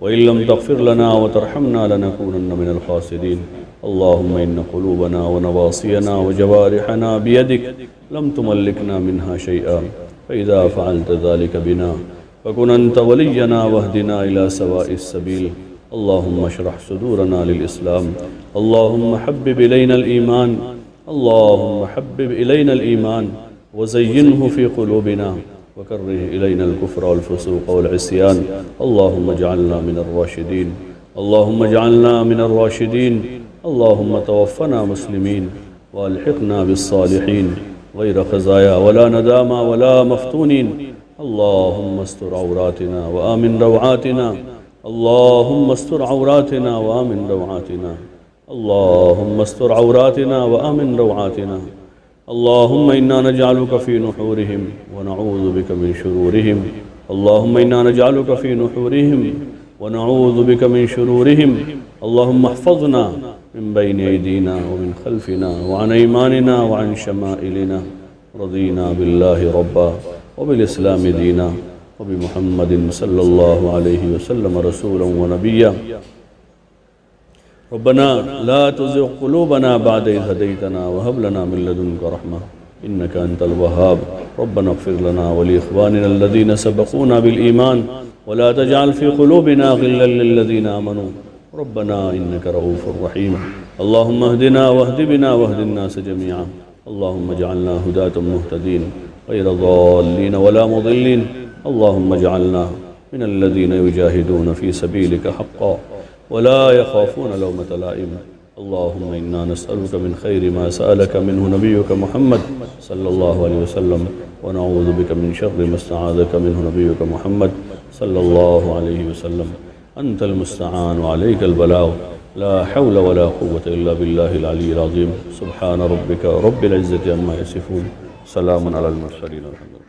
S2: وإن لم تغفر لنا وترحمنا لنكونن من الخاسرين. اللهم إن قلوبنا ونواصينا وجوارحنا بيدك لم تملكنا منها شيئا، فإذا فعلت ذلك بنا فكن أنت ولينا واهدنا إلى سواء السبيل. اللهم اشرح صدورنا للإسلام. اللهم حبب إلينا الإيمان. اللهم حبب إلينا الإيمان وزينه في قلوبنا وكره إلينا الكفر والفسوق والعصيان. اللهم اجعلنا من الراشدين. اللهم اجعلنا من الراشدين. اللهم توفنا مسلمين والحقنا بالصالحين غير خزايا ولا ندامى ولا مفتونين. اللهم استر عوراتنا وآمن روعاتنا. اللهم استر عوراتنا وآمن روعاتنا. اللهم استر عوراتنا وآمن روعاتنا. اللهم إنا نجعلك في نحورهم ونعوذ بك من شرورهم. اللهم إنا نجعلك في نحورهم ونعوذ بك من شرورهم. اللهم احفظنا من بين أيدينا ومن خلفنا وعن أيماننا وعن شمائلنا. رضينا بالله ربا وبالإسلام دينا وبمحمد صلى الله عليه وسلم رسولا ونبيا. ربنا لا تزغ قلوبنا بعد إذ هديتنا وهب لنا من لدنك رحمة إنك أنت الوهاب. ربنا اغفر لنا ولإخواننا الذين سبقونا بالإيمان ولا تجعل في قلوبنا غلا للذين آمنوا ربنا إنك رؤوف رحيم. اللهم اهدنا واهد بنا واهد الناس جميعا. اللهم اجعلنا هداة مهتدين غير ضالين ولا مضلين. اللهم اجعلنا من الذين يجاهدون في سبيلك حقا ولا يخافون لومة لائم. اللهم إنا نسألك من خير ما سألك منه نبيك محمد صلى الله عليه وسلم ونعوذ بك من شر ما استعاذك منه نبيك محمد صلى الله عليه وسلم. أنت المستعان وعليك البلاغ. لا حول ولا قوة إلا بالله العلي العظيم. سبحان ربك رب العزة عما يصفون. سلام على المرسلين. الحمد لله.